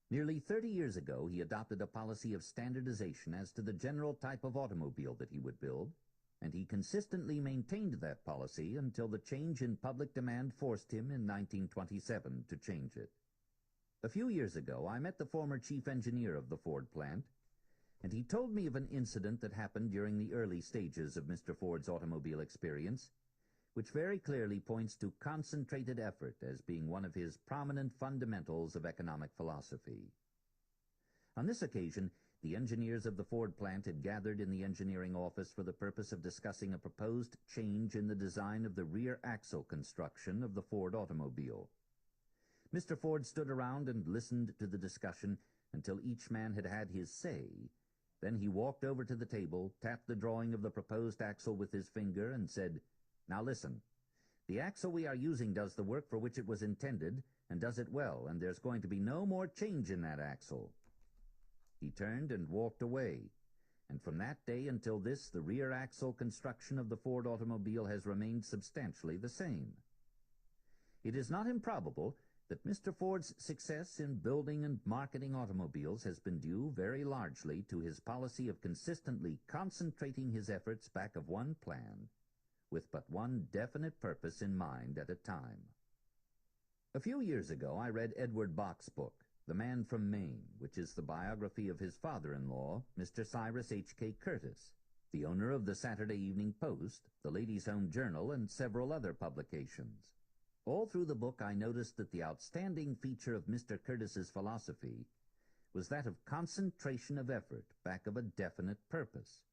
Nearly 30 years ago, he adopted a policy of standardization as to the general type of automobile that he would build, and he consistently maintained that policy until the change in public demand forced him in 1927 to change it. A few years ago, I met the former chief engineer of the Ford plant, and he told me of an incident that happened during the early stages of Mr. Ford's automobile experience, which very clearly points to concentrated effort as being one of his prominent fundamentals of economic philosophy. On this occasion, the engineers of the Ford plant had gathered in the engineering office for the purpose of discussing a proposed change in the design of the rear axle construction of the Ford automobile. Mr. Ford stood around and listened to the discussion until each man had had his say. Then he walked over to the table, tapped the drawing of the proposed axle with his finger, and said, "Now listen. The axle we are using does the work for which it was intended, and does it well, and there's going to be no more change in that axle." He turned and walked away, and from that day until this, the rear axle construction of the Ford automobile has remained substantially the same. It is not improbable that Mr. Ford's success in building and marketing automobiles has been due very largely to his policy of consistently concentrating his efforts back of one plan, with but one definite purpose in mind at a time. A few years ago, I read Edward Bach's book, The Man from Maine, which is the biography of his father-in-law, Mr. Cyrus H.K. Curtis, the owner of the Saturday Evening Post, the Ladies' Home Journal, and several other publications. All through the book, I noticed that the outstanding feature of Mr. Curtis's philosophy was that of concentration of effort back of a definite purpose.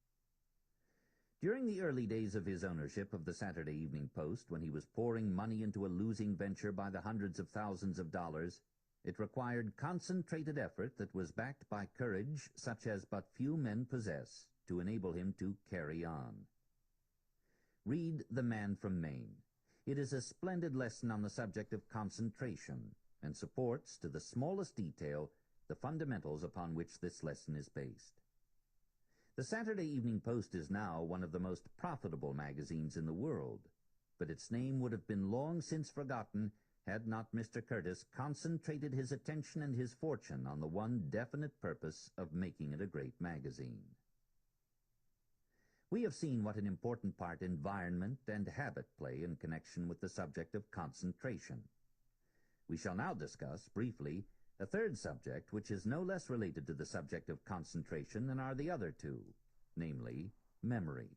During the early days of his ownership of the Saturday Evening Post, when he was pouring money into a losing venture by the hundreds of thousands of dollars, it required concentrated effort that was backed by courage such as but few men possess to enable him to carry on. Read The Man from Maine. It is a splendid lesson on the subject of concentration, and supports, to the smallest detail, the fundamentals upon which this lesson is based. The Saturday Evening Post is now one of the most profitable magazines in the world, but its name would have been long since forgotten had not Mr. Curtis concentrated his attention and his fortune on the one definite purpose of making it a great magazine. We have seen what an important part environment and habit play in connection with the subject of concentration. We shall now discuss, briefly, a third subject which is no less related to the subject of concentration than are the other two, namely, memory.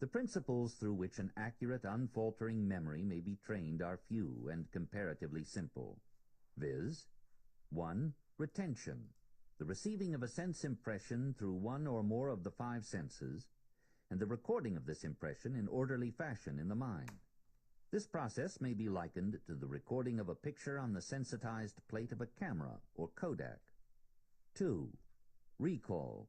The principles through which an accurate, unfaltering memory may be trained are few and comparatively simple, viz. 1. Retention, the receiving of a sense impression through one or more of the five senses, and the recording of this impression in orderly fashion in the mind. This process may be likened to the recording of a picture on the sensitized plate of a camera or Kodak. 2. Recall,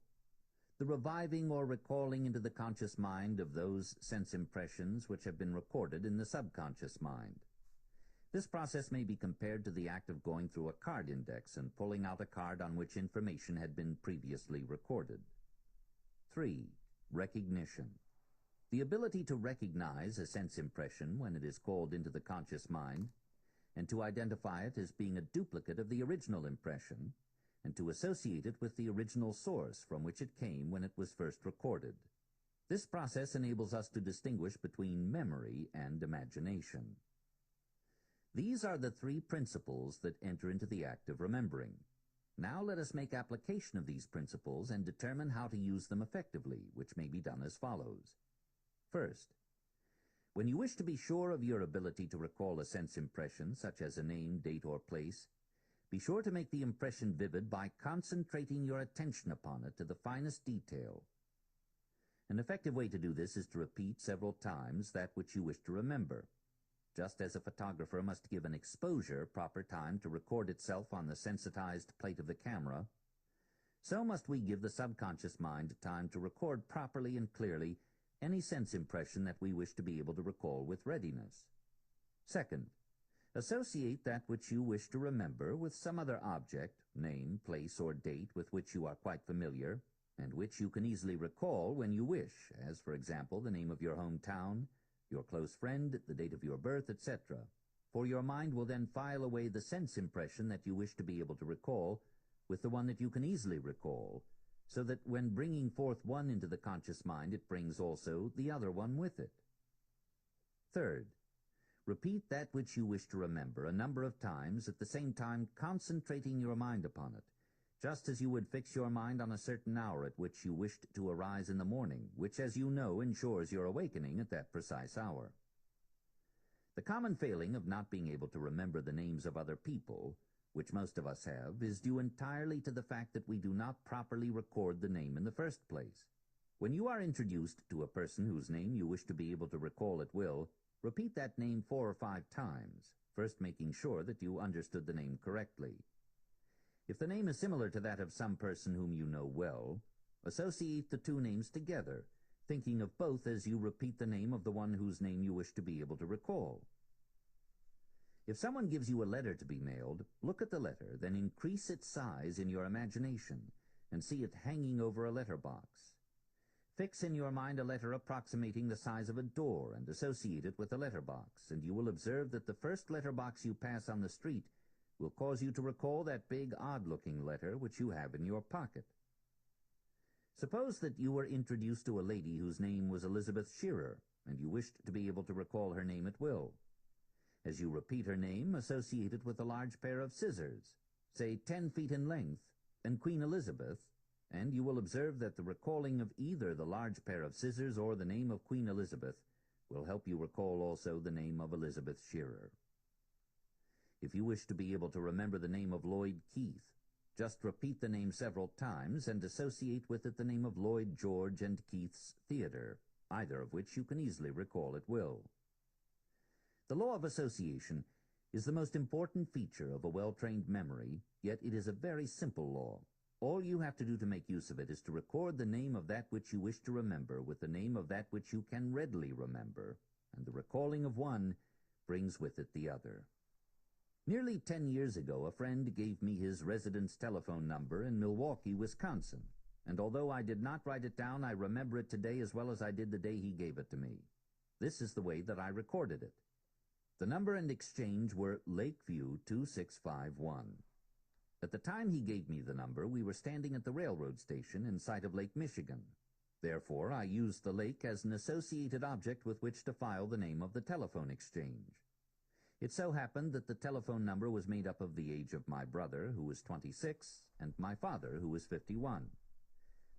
the reviving or recalling into the conscious mind of those sense impressions which have been recorded in the subconscious mind. This process may be compared to the act of going through a card index and pulling out a card on which information had been previously recorded. 3. Recognition, the ability to recognize a sense impression when it is called into the conscious mind, and to identify it as being a duplicate of the original impression, and to associate it with the original source from which it came when it was first recorded. This process enables us to distinguish between memory and imagination. These are the three principles that enter into the act of remembering. Now let us make application of these principles and determine how to use them effectively, which may be done as follows. First, when you wish to be sure of your ability to recall a sense impression, such as a name, date, or place, be sure to make the impression vivid by concentrating your attention upon it to the finest detail. An effective way to do this is to repeat several times that which you wish to remember. Just as a photographer must give an exposure proper time to record itself on the sensitized plate of the camera, so must we give the subconscious mind time to record properly and clearly any sense impression that we wish to be able to recall with readiness. Second, associate that which you wish to remember with some other object, name, place, or date with which you are quite familiar, and which you can easily recall when you wish, as, for example, the name of your hometown, your close friend, the date of your birth, etc. For your mind will then file away the sense impression that you wish to be able to recall with the one that you can easily recall, so that when bringing forth one into the conscious mind, it brings also the other one with it. Third, repeat that which you wish to remember a number of times, at the same time concentrating your mind upon it, just as you would fix your mind on a certain hour at which you wished to arise in the morning, which, as you know, ensures your awakening at that precise hour. The common failing of not being able to remember the names of other people, which most of us have, is due entirely to the fact that we do not properly record the name in the first place. When you are introduced to a person whose name you wish to be able to recall at will, repeat that name 4 or 5 times, first making sure that you understood the name correctly. If the name is similar to that of some person whom you know well, associate the two names together, thinking of both as you repeat the name of the one whose name you wish to be able to recall. If someone gives you a letter to be mailed, look at the letter, then increase its size in your imagination and see it hanging over a letterbox. Fix in your mind a letter approximating the size of a door and associate it with the letterbox, and you will observe that the first letterbox you pass on the street will cause you to recall that big, odd-looking letter which you have in your pocket. Suppose that you were introduced to a lady whose name was Elizabeth Shearer, and you wished to be able to recall her name at will. As you repeat her name, associate it with a large pair of scissors, say 10 feet in length, and Queen Elizabeth, and you will observe that the recalling of either the large pair of scissors or the name of Queen Elizabeth will help you recall also the name of Elizabeth Shearer. If you wish to be able to remember the name of Lloyd Keith, just repeat the name several times and associate with it the name of Lloyd George and Keith's Theater, either of which you can easily recall at will. The law of association is the most important feature of a well-trained memory, yet it is a very simple law. All you have to do to make use of it is to record the name of that which you wish to remember with the name of that which you can readily remember, and the recalling of one brings with it the other. Nearly 10 years ago, a friend gave me his residence telephone number in Milwaukee, Wisconsin, and although I did not write it down, I remember it today as well as I did the day he gave it to me. This is the way that I recorded it. The number and exchange were Lakeview 2651. At the time he gave me the number, we were standing at the railroad station in sight of Lake Michigan. Therefore, I used the lake as an associated object with which to file the name of the telephone exchange. It so happened that the telephone number was made up of the age of my brother, who was 26, and my father, who was 51.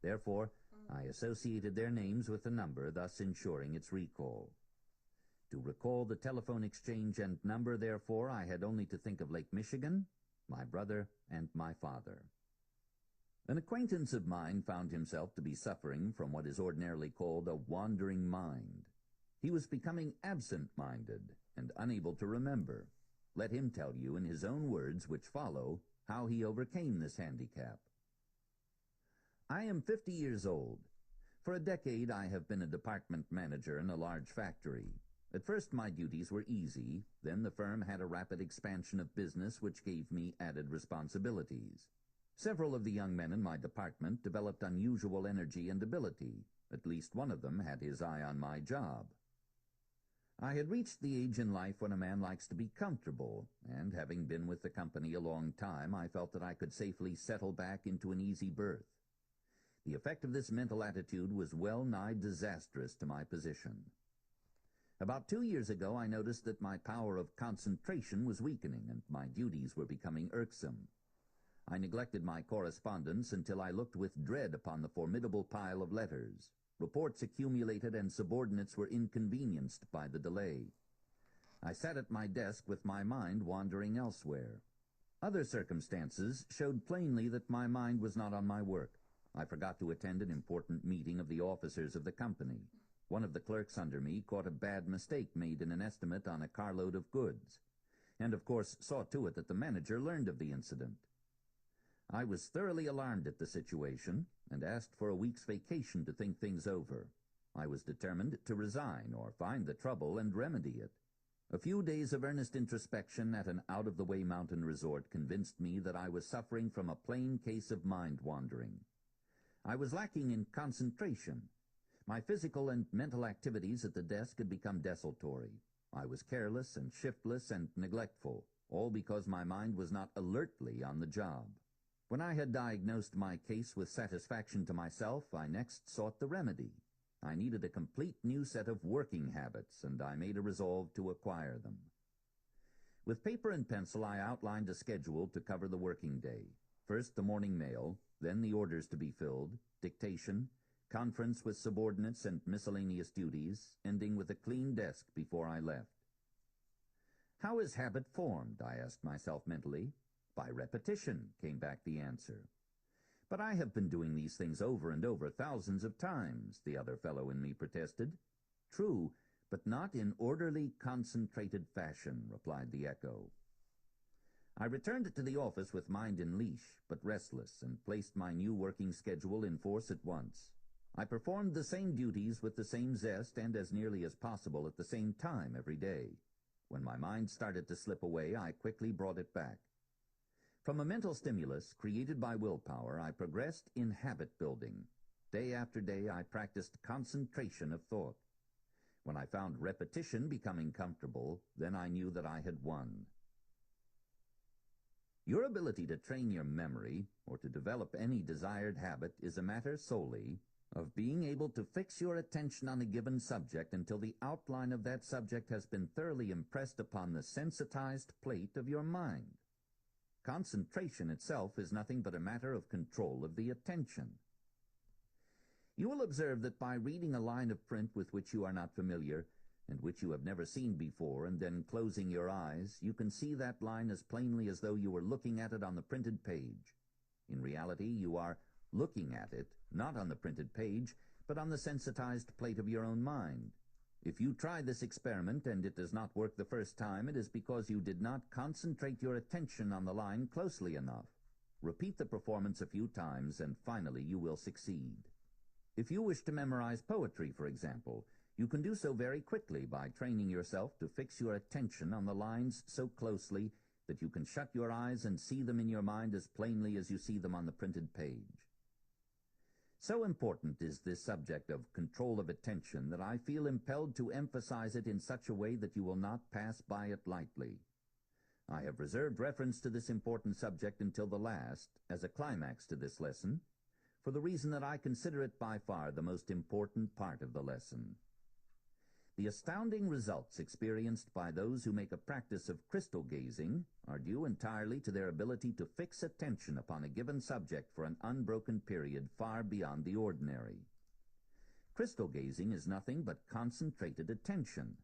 Therefore, I associated their names with the number, thus ensuring its recall. To recall the telephone exchange and number, therefore, I had only to think of Lake Michigan, my brother, and my father. An acquaintance of mine found himself to be suffering from what is ordinarily called a wandering mind. He was becoming absent-minded and unable to remember. Let him tell you in his own words, which follow, how he overcame this handicap. I am 50 years old. For a decade I have been a department manager in a large factory. At first my duties were easy, then the firm had a rapid expansion of business which gave me added responsibilities. Several of the young men in my department developed unusual energy and ability. At least one of them had his eye on my job. I had reached the age in life when a man likes to be comfortable, and having been with the company a long time, I felt that I could safely settle back into an easy berth. The effect of this mental attitude was well nigh disastrous to my position. About 2 years ago, I noticed that my power of concentration was weakening, and my duties were becoming irksome. I neglected my correspondence until I looked with dread upon the formidable pile of letters. Reports accumulated and subordinates were inconvenienced by the delay. I sat at my desk with my mind wandering elsewhere. Other circumstances showed plainly that my mind was not on my work. I forgot to attend an important meeting of the officers of the company. One of the clerks under me caught a bad mistake made in an estimate on a carload of goods, and of course saw to it that the manager learned of the incident. I was thoroughly alarmed at the situation and asked for a week's vacation to think things over. I was determined to resign or find the trouble and remedy it. A few days of earnest introspection at an out-of-the-way mountain resort convinced me that I was suffering from a plain case of mind-wandering. I was lacking in concentration. My physical and mental activities at the desk had become desultory. I was careless and shiftless and neglectful, all because my mind was not alertly on the job. When I had diagnosed my case with satisfaction to myself, I next sought the remedy. I needed a complete new set of working habits, and I made a resolve to acquire them. With paper and pencil, I outlined a schedule to cover the working day. First, the morning mail, then the orders to be filled, dictation, conference with subordinates and miscellaneous duties, ending with a clean desk before I left. How is habit formed? I asked myself mentally. By repetition, came back the answer. But I have been doing these things over and over thousands of times, the other fellow in me protested. True, but not in orderly, concentrated fashion, replied the echo. I returned to the office with mind in leash, but restless, and placed my new working schedule in force at once. I performed the same duties with the same zest and as nearly as possible at the same time every day. When my mind started to slip away, I quickly brought it back. From a mental stimulus created by willpower, I progressed in habit building. Day after day, I practiced concentration of thought. When I found repetition becoming comfortable, then I knew that I had won. Your ability to train your memory or to develop any desired habit is a matter solely of being able to fix your attention on a given subject until the outline of that subject has been thoroughly impressed upon the sensitized plate of your mind. Concentration itself is nothing but a matter of control of the attention. You will observe that by reading a line of print with which you are not familiar, and which you have never seen before, and then closing your eyes, you can see that line as plainly as though you were looking at it on the printed page. In reality, you are looking at it, not on the printed page, but on the sensitized plate of your own mind. If you try this experiment and it does not work the first time, it is because you did not concentrate your attention on the line closely enough. Repeat the performance a few times, and finally you will succeed. If you wish to memorize poetry, for example, you can do so very quickly by training yourself to fix your attention on the lines so closely that you can shut your eyes and see them in your mind as plainly as you see them on the printed page. So important is this subject of control of attention that I feel impelled to emphasize it in such a way that you will not pass by it lightly. I have reserved reference to this important subject until the last, as a climax to this lesson, for the reason that I consider it by far the most important part of the lesson. The astounding results experienced by those who make a practice of crystal gazing are due entirely to their ability to fix attention upon a given subject for an unbroken period far beyond the ordinary. Crystal gazing is nothing but concentrated attention.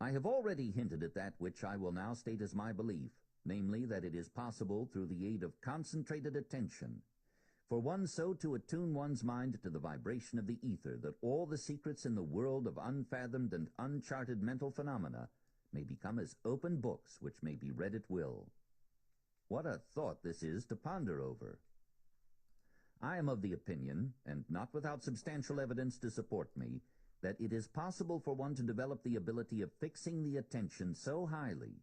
I have already hinted at that which I will now state as my belief, namely that it is possible through the aid of concentrated attention for one so to attune one's mind to the vibration of the ether that all the secrets in the world of unfathomed and uncharted mental phenomena may become as open books which may be read at will. What a thought this is to ponder over! I am of the opinion, and not without substantial evidence to support me, that it is possible for one to develop the ability of fixing the attention so highly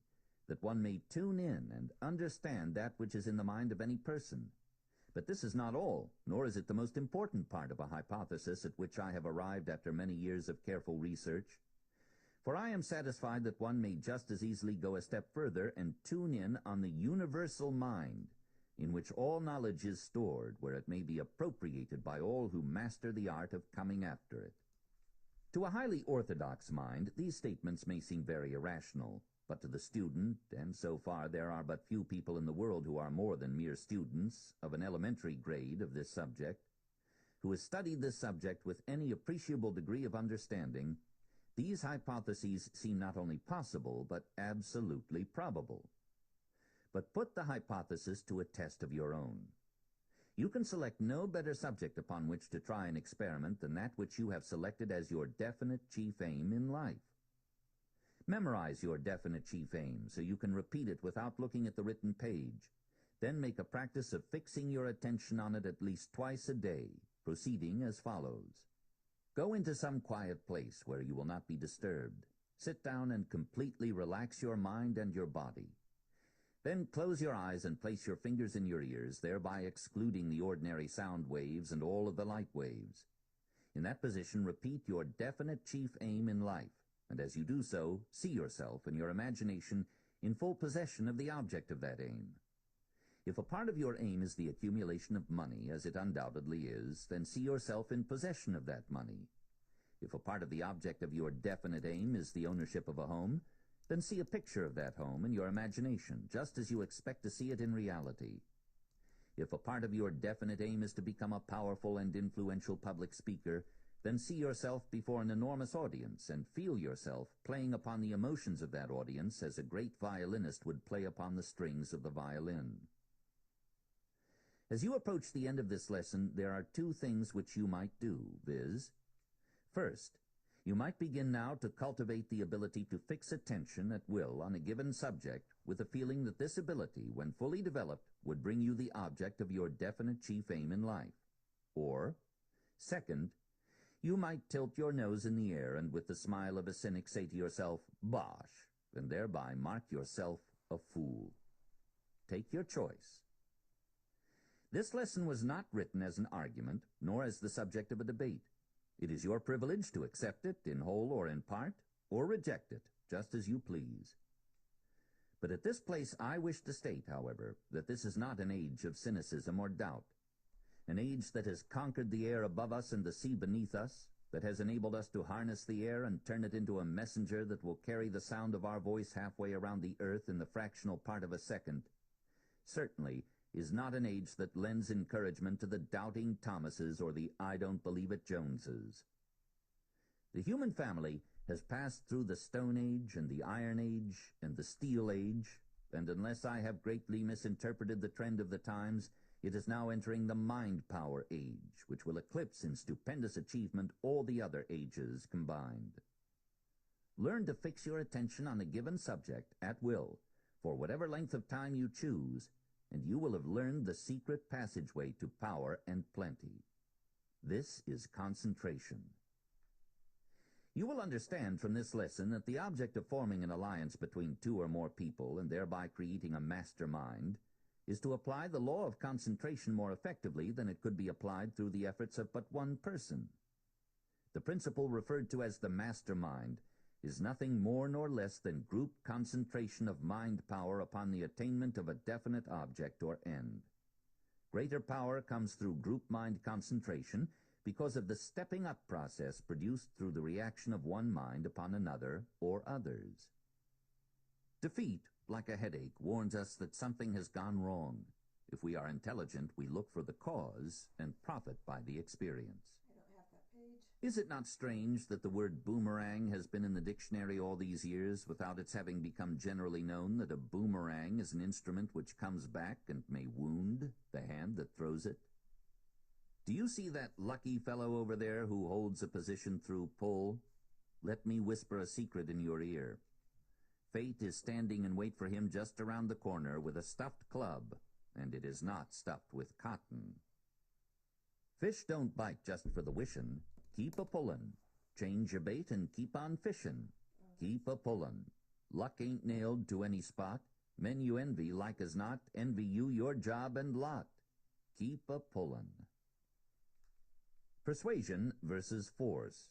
that one may tune in and understand that which is in the mind of any person. But this is not all, nor is it the most important part of a hypothesis at which I have arrived after many years of careful research. For I am satisfied that one may just as easily go a step further and tune in on the universal mind, in which all knowledge is stored, where it may be appropriated by all who master the art of coming after it. To a highly orthodox mind, these statements may seem very irrational, but to the student, and so far there are but few people in the world who are more than mere students of an elementary grade of this subject, who has studied this subject with any appreciable degree of understanding, these hypotheses seem not only possible, but absolutely probable. But put the hypothesis to a test of your own. You can select no better subject upon which to try an experiment than that which you have selected as your definite chief aim in life. Memorize your definite chief aim so you can repeat it without looking at the written page. Then make a practice of fixing your attention on it at least twice a day, proceeding as follows. Go into some quiet place where you will not be disturbed. Sit down and completely relax your mind and your body. Then close your eyes and place your fingers in your ears, thereby excluding the ordinary sound waves and all of the light waves. In that position, repeat your definite chief aim in life, and as you do so, see yourself in your imagination in full possession of the object of that aim. If a part of your aim is the accumulation of money, as it undoubtedly is, then see yourself in possession of that money. If a part of the object of your definite aim is the ownership of a home, then see a picture of that home in your imagination, just as you expect to see it in reality. If a part of your definite aim is to become a powerful and influential public speaker, then see yourself before an enormous audience and feel yourself playing upon the emotions of that audience as a great violinist would play upon the strings of the violin. As you approach the end of this lesson, there are two things which you might do, viz. First, you might begin now to cultivate the ability to fix attention at will on a given subject with a feeling that this ability, when fully developed, would bring you the object of your definite chief aim in life. Or, second, you might tilt your nose in the air and with the smile of a cynic say to yourself, "Bosh," and thereby mark yourself a fool. Take your choice. This lesson was not written as an argument, nor as the subject of a debate. It is your privilege to accept it in whole or in part, or reject it, just as you please. But at this place I wish to state, however, that this is not an age of cynicism or doubt. An age that has conquered the air above us and the sea beneath us, that has enabled us to harness the air and turn it into a messenger that will carry the sound of our voice halfway around the earth in the fractional part of a second, certainly is not an age that lends encouragement to the doubting Thomases or the I-don't-believe-it Joneses. The human family has passed through the Stone Age and the Iron Age and the Steel Age, and unless I have greatly misinterpreted the trend of the times, it is now entering the mind power age, which will eclipse in stupendous achievement all the other ages combined. Learn to fix your attention on a given subject at will, for whatever length of time you choose, and you will have learned the secret passageway to power and plenty. This is concentration. You will understand from this lesson that the object of forming an alliance between two or more people and thereby creating a mastermind is to apply the law of concentration more effectively than it could be applied through the efforts of but one person. The principle referred to as the mastermind is nothing more nor less than group concentration of mind power upon the attainment of a definite object or end. Greater power comes through group mind concentration because of the stepping up process produced through the reaction of one mind upon another or others. Defeat, like a headache, warns us that something has gone wrong. If we are intelligent, we look for the cause and profit by the experience.
I don't have that page.
Is it not strange that the word boomerang has been in the dictionary all these years without its having become generally known that a boomerang is an instrument which comes back and may wound the hand that throws it? Do you see that lucky fellow over there who holds a position through pull? Let me whisper a secret in your ear. Fate is standing in wait for him just around the corner with a stuffed club, and it is not stuffed with cotton. Fish don't bite just for the wishin'. Keep a-pullin'. Change your bait and keep on fishin'. Keep a-pullin'. Luck ain't nailed to any spot. Men you envy, like as not, envy you your job and lot. Keep a-pullin'. Persuasion versus force.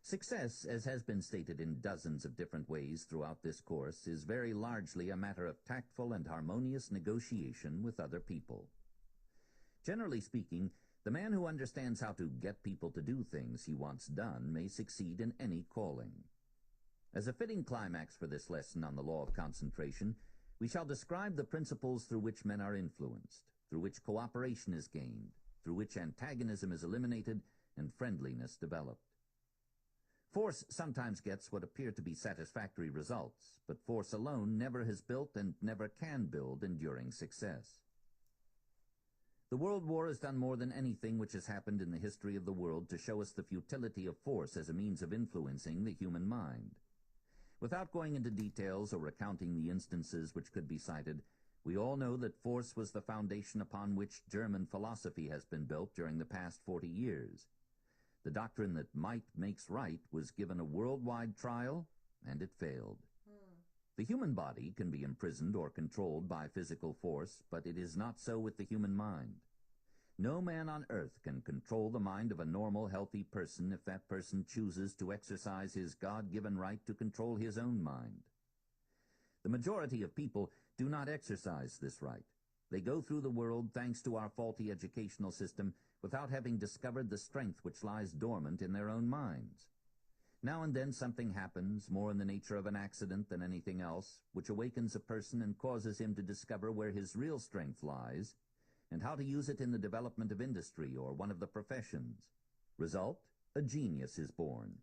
Success, as has been stated in dozens of different ways throughout this course, is very largely a matter of tactful and harmonious negotiation with other people. Generally speaking, the man who understands how to get people to do things he wants done may succeed in any calling. As a fitting climax for this lesson on the law of concentration, we shall describe the principles through which men are influenced, through which cooperation is gained, through which antagonism is eliminated and friendliness developed. Force sometimes gets what appear to be satisfactory results, but force alone never has built and never can build enduring success. The World War has done more than anything which has happened in the history of the world to show us the futility of force as a means of influencing the human mind. Without going into details or recounting the instances which could be cited, we all know that force was the foundation upon which German philosophy has been built during the past 40 years. The doctrine that might makes right was given a worldwide trial, and it failed. The human body can be imprisoned or controlled by physical force, but it is not so with the human mind. No man on earth can control the mind of a normal, healthy person if that person chooses to exercise his God-given right to control his own mind. The majority of people do not exercise this right. They go through the world, thanks to our faulty educational system, without having discovered the strength which lies dormant in their own minds. Now and then something happens, more in the nature of an accident than anything else, which awakens a person and causes him to discover where his real strength lies, and how to use it in the development of industry or one of the professions. Result, a genius is born.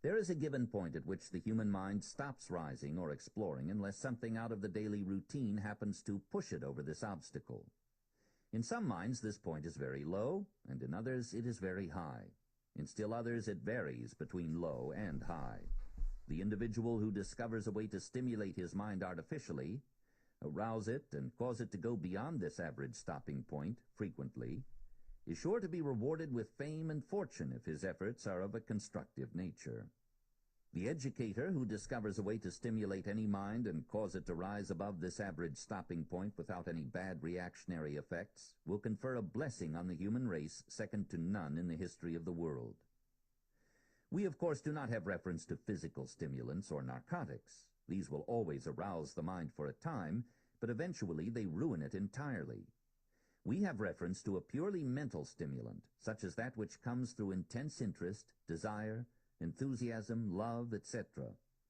There is a given point at which the human mind stops rising or exploring unless something out of the daily routine happens to push it over this obstacle. In some minds this point is very low, and in others it is very high. In still others it varies between low and high. The individual who discovers a way to stimulate his mind artificially, arouse it and cause it to go beyond this average stopping point frequently, is sure to be rewarded with fame and fortune if his efforts are of a constructive nature. The educator who discovers a way to stimulate any mind and cause it to rise above this average stopping point without any bad reactionary effects will confer a blessing on the human race second to none in the history of the world. We, of course, do not have reference to physical stimulants or narcotics. These will always arouse the mind for a time, but eventually they ruin it entirely. We have reference to a purely mental stimulant, such as that which comes through intense interest, desire, enthusiasm, love, etc.,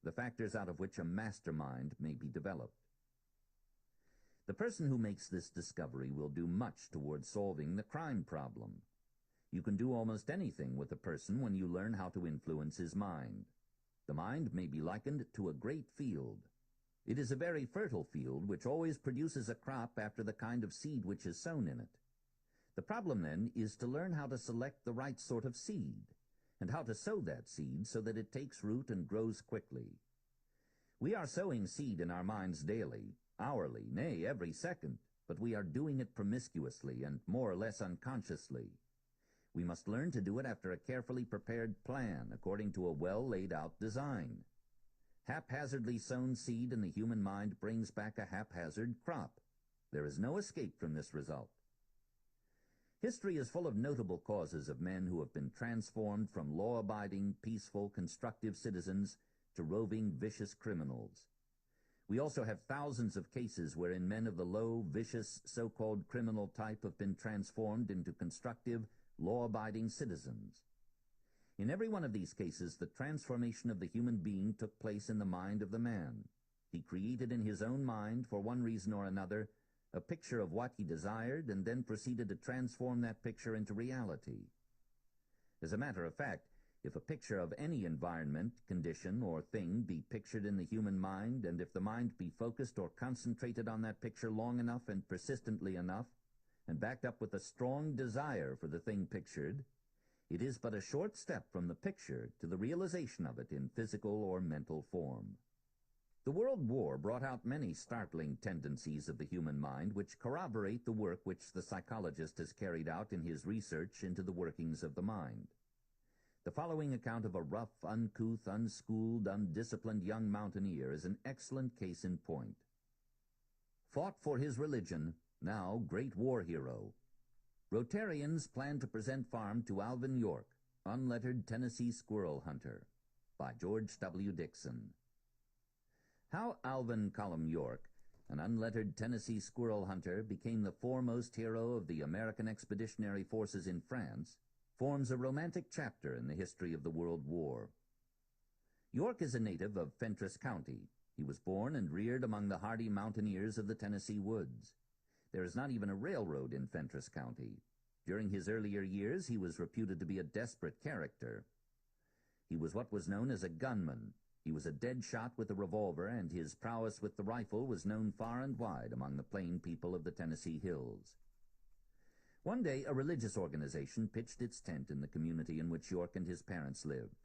the factors out of which a mastermind may be developed. The person who makes this discovery will do much towards solving the crime problem. You can do almost anything with a person when you learn how to influence his mind. The mind may be likened to a great field. It is a very fertile field which always produces a crop after the kind of seed which is sown in it. The problem, then, is to learn how to select the right sort of seed, and how to sow that seed so that it takes root and grows quickly. We are sowing seed in our minds daily, hourly, nay, every second, but we are doing it promiscuously and more or less unconsciously. We must learn to do it after a carefully prepared plan, according to a well-laid-out design. Haphazardly sown seed in the human mind brings back a haphazard crop. There is no escape from this result. History is full of notable causes of men who have been transformed from law-abiding, peaceful, constructive citizens to roving, vicious criminals. We also have thousands of cases wherein men of the low, vicious, so-called criminal type have been transformed into constructive, law-abiding citizens. In every one of these cases, the transformation of the human being took place in the mind of the man. He created in his own mind, for one reason or another, a picture of what he desired, and then proceeded to transform that picture into reality. As a matter of fact, if a picture of any environment, condition, or thing be pictured in the human mind, and if the mind be focused or concentrated on that picture long enough and persistently enough, and backed up with a strong desire for the thing pictured, it is but a short step from the picture to the realization of it in physical or mental form. The World War brought out many startling tendencies of the human mind which corroborate the work which the psychologist has carried out in his research into the workings of the mind. The following account of a rough, uncouth, unschooled, undisciplined young mountaineer is an excellent case in point. Fought for his religion, now great war hero. Rotarians plan to present farm to Alvin York, unlettered Tennessee squirrel hunter, by George W. Dixon. How Alvin Colum York, an unlettered Tennessee squirrel hunter, became the foremost hero of the American Expeditionary Forces in France forms a romantic chapter in the history of the World War. York is a native of Fentress County. He was born and reared among the hardy mountaineers of the Tennessee woods. There is not even a railroad in Fentress County. During his earlier years, he was reputed to be a desperate character. He was what was known as a gunman. He was a dead shot with a revolver, and his prowess with the rifle was known far and wide among the plain people of the Tennessee hills. One day, a religious organization pitched its tent in the community in which York and his parents lived.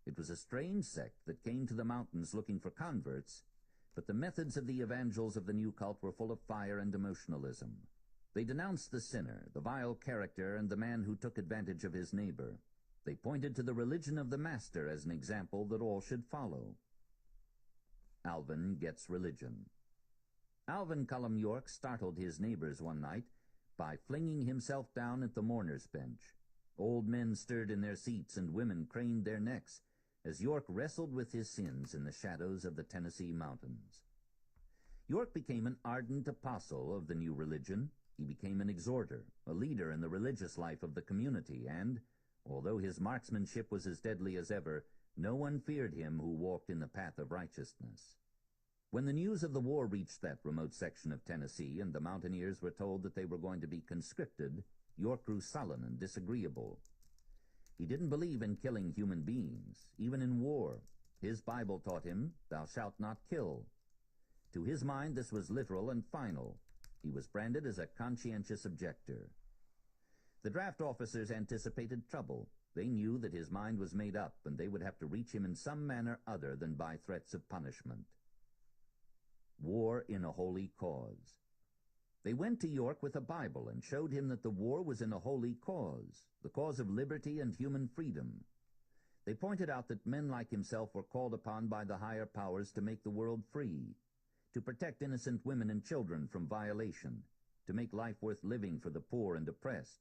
It was a strange sect that came to the mountains looking for converts, but the methods of the evangels of the new cult were full of fire and emotionalism. They denounced the sinner, the vile character, and the man who took advantage of his neighbor. They pointed to the religion of the Master as an example that all should follow. Alvin gets religion. Alvin Cullum York startled his neighbors one night by flinging himself down at the mourner's bench. Old men stirred in their seats and women craned their necks as York wrestled with his sins in the shadows of the Tennessee mountains. York became an ardent apostle of the new religion. He became an exhorter, a leader in the religious life of the community, and, although his marksmanship was as deadly as ever, no one feared him who walked in the path of righteousness. When the news of the war reached that remote section of Tennessee and the mountaineers were told that they were going to be conscripted, York grew sullen and disagreeable. He didn't believe in killing human beings, even in war. His Bible taught him, "Thou shalt not kill." To his mind, this was literal and final. He was branded as a conscientious objector. The draft officers anticipated trouble. They knew that his mind was made up, and they would have to reach him in some manner other than by threats of punishment. War in a holy cause. They went to York with a Bible and showed him that the war was in a holy cause, the cause of liberty and human freedom. They pointed out that men like himself were called upon by the higher powers to make the world free, to protect innocent women and children from violation, to make life worth living for the poor and oppressed,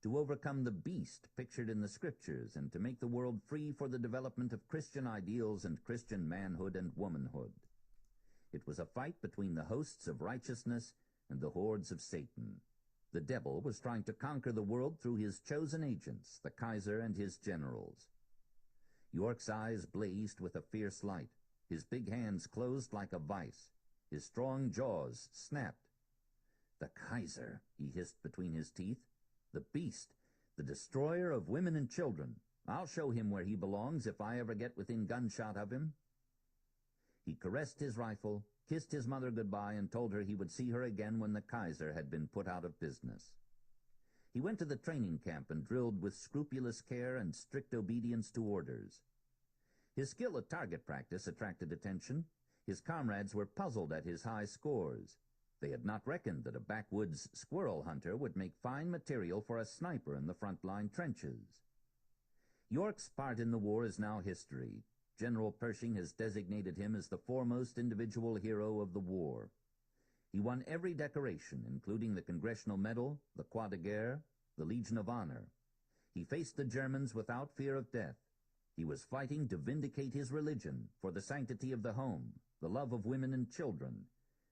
to overcome the beast pictured in the Scriptures, and to make the world free for the development of Christian ideals and Christian manhood and womanhood. It was a fight between the hosts of righteousness and the hordes of Satan. The devil was trying to conquer the world through his chosen agents, the Kaiser and his generals. York's eyes blazed with a fierce light. His big hands closed like a vice. His strong jaws snapped. "The Kaiser," he hissed between his teeth. "The beast, the destroyer of women and children. I'll show him where he belongs if I ever get within gunshot of him." He caressed his rifle, kissed his mother goodbye, and told her he would see her again when the Kaiser had been put out of business. He went to the training camp and drilled with scrupulous care and strict obedience to orders. His skill at target practice attracted attention. His comrades were puzzled at his high scores. They had not reckoned that a backwoods squirrel hunter would make fine material for a sniper in the front-line trenches. York's part in the war is now history. General Pershing has designated him as the foremost individual hero of the war. He won every decoration, including the Congressional Medal, the Croix de Guerre, the Legion of Honor. He faced the Germans without fear of death. He was fighting to vindicate his religion, for the sanctity of the home, the love of women and children,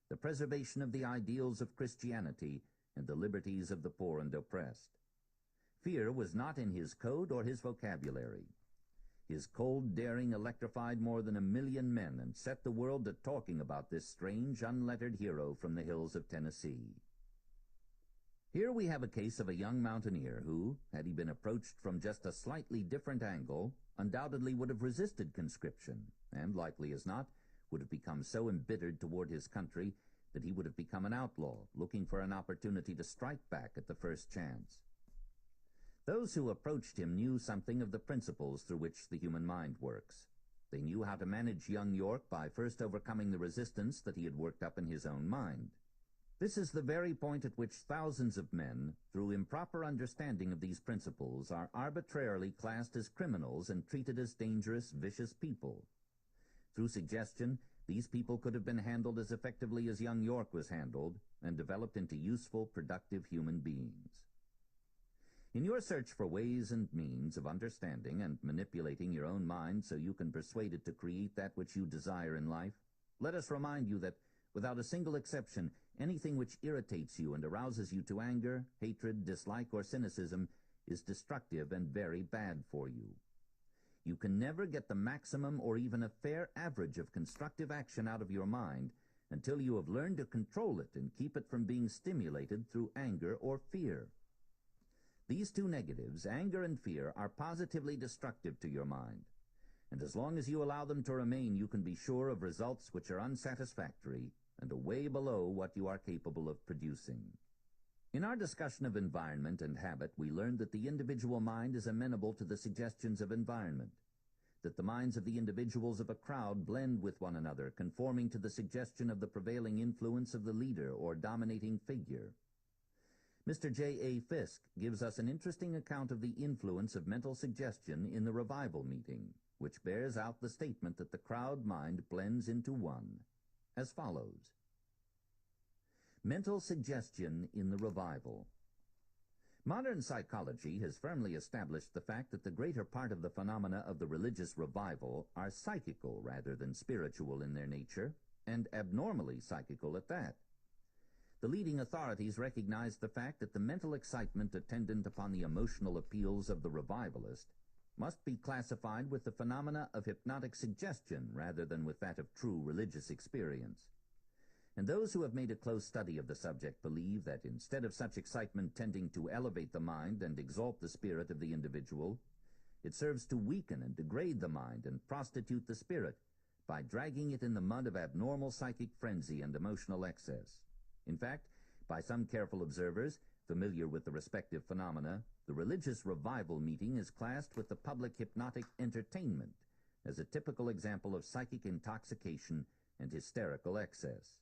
the preservation of the ideals of Christianity, and the liberties of the poor and oppressed. Fear was not in his code or his vocabulary. His cold daring electrified more than 1,000,000 men and set the world to talking about this strange, unlettered hero from the hills of Tennessee. Here we have a case of a young mountaineer who, had he been approached from just a slightly different angle, undoubtedly would have resisted conscription, and, likely as not, would have become so embittered toward his country that he would have become an outlaw, looking for an opportunity to strike back at the first chance. Those who approached him knew something of the principles through which the human mind works. They knew how to manage young York by first overcoming the resistance that he had worked up in his own mind. This is the very point at which thousands of men, through improper understanding of these principles, are arbitrarily classed as criminals and treated as dangerous, vicious people. Through suggestion, these people could have been handled as effectively as young York was handled and developed into useful, productive human beings. In your search for ways and means of understanding and manipulating your own mind so you can persuade it to create that which you desire in life, let us remind you that, without a single exception, anything which irritates you and arouses you to anger, hatred, dislike, or cynicism is destructive and very bad for you. You can never get the maximum or even a fair average of constructive action out of your mind until you have learned to control it and keep it from being stimulated through anger or fear. These two negatives, anger and fear, are positively destructive to your mind. And as long as you allow them to remain, you can be sure of results which are unsatisfactory and way below what you are capable of producing. In our discussion of environment and habit, we learned that the individual mind is amenable to the suggestions of environment, that the minds of the individuals of a crowd blend with one another, conforming to the suggestion of the prevailing influence of the leader or dominating figure. Mr. J.A. Fisk gives us an interesting account of the influence of mental suggestion in the revival meeting, which bears out the statement that the crowd mind blends into one, as follows. Mental suggestion in the revival. Modern psychology has firmly established the fact that the greater part of the phenomena of the religious revival are psychical rather than spiritual in their nature, and abnormally psychical at that. The leading authorities recognize the fact that the mental excitement attendant upon the emotional appeals of the revivalist must be classified with the phenomena of hypnotic suggestion rather than with that of true religious experience. And those who have made a close study of the subject believe that instead of such excitement tending to elevate the mind and exalt the spirit of the individual, it serves to weaken and degrade the mind and prostitute the spirit by dragging it in the mud of abnormal psychic frenzy and emotional excess. In fact, by some careful observers, familiar with the respective phenomena, the religious revival meeting is classed with the public hypnotic entertainment as a typical example of psychic intoxication and hysterical excess.